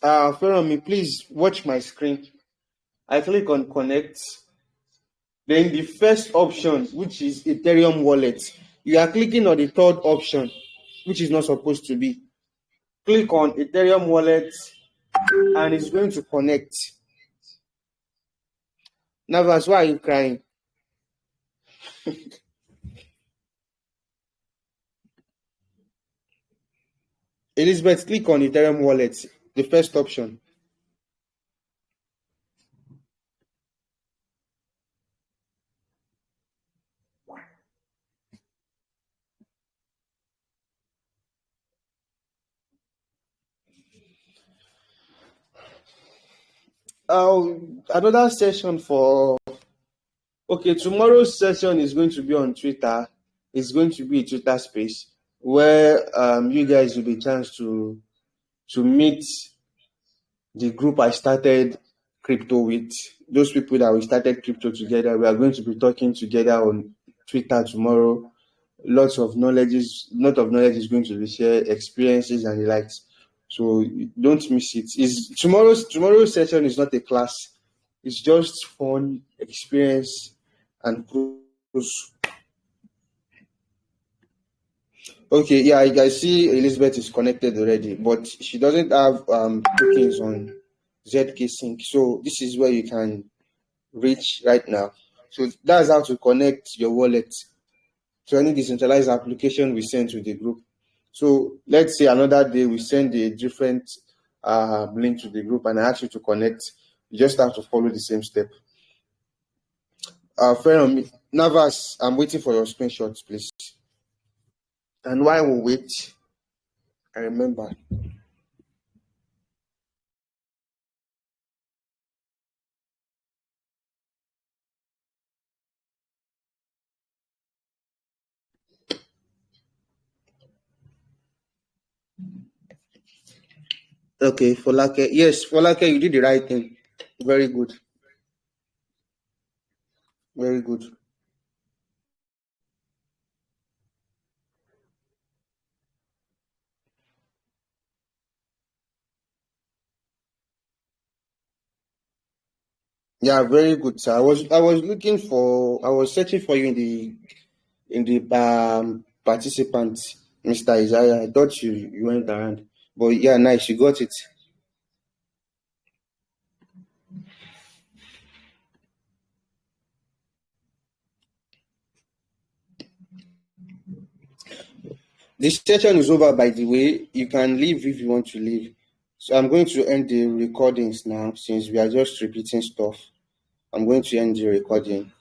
Follow me, please watch my screen. I click on connect. Then the first option, which is Ethereum wallet, you are clicking on the third option, which is not supposed to be. Click on Ethereum wallet and it's going to connect. Navas, why are you crying? Elizabeth, click on Ethereum wallet, the first option. Another session for tomorrow's session is going to be on Twitter. It's going to be a Twitter space where you guys will be chance to to meet the group I started crypto with, those people that we started crypto together. We are going to be talking together on Twitter tomorrow. Lot of knowledge is going to be shared, experiences and the likes. So don't miss it. Tomorrow's session is not a class. It's just fun, experience, and cruise. Okay, yeah, I see Elizabeth is connected already, but she doesn't have tokens on zksync. So this is where you can reach right now. So that's how to connect your wallet to any decentralized application we send to the group. So let's say another day we send a different link to the group and I ask you to connect. You just have to follow the same step. Friend Navas, I'm waiting for your screenshots, please. And while we wait, I remember. Okay, Folake. Yes, Folake, you did the right thing. Very good. Very good. Yeah, very good, sir. I was searching for you in the participants, Mr. Isaiah. I thought you went around. But yeah, nice, you got it. This session is over, by the way. You can leave if you want to leave. So I'm going to end the recordings now since we are just repeating stuff. I'm going to end the recording.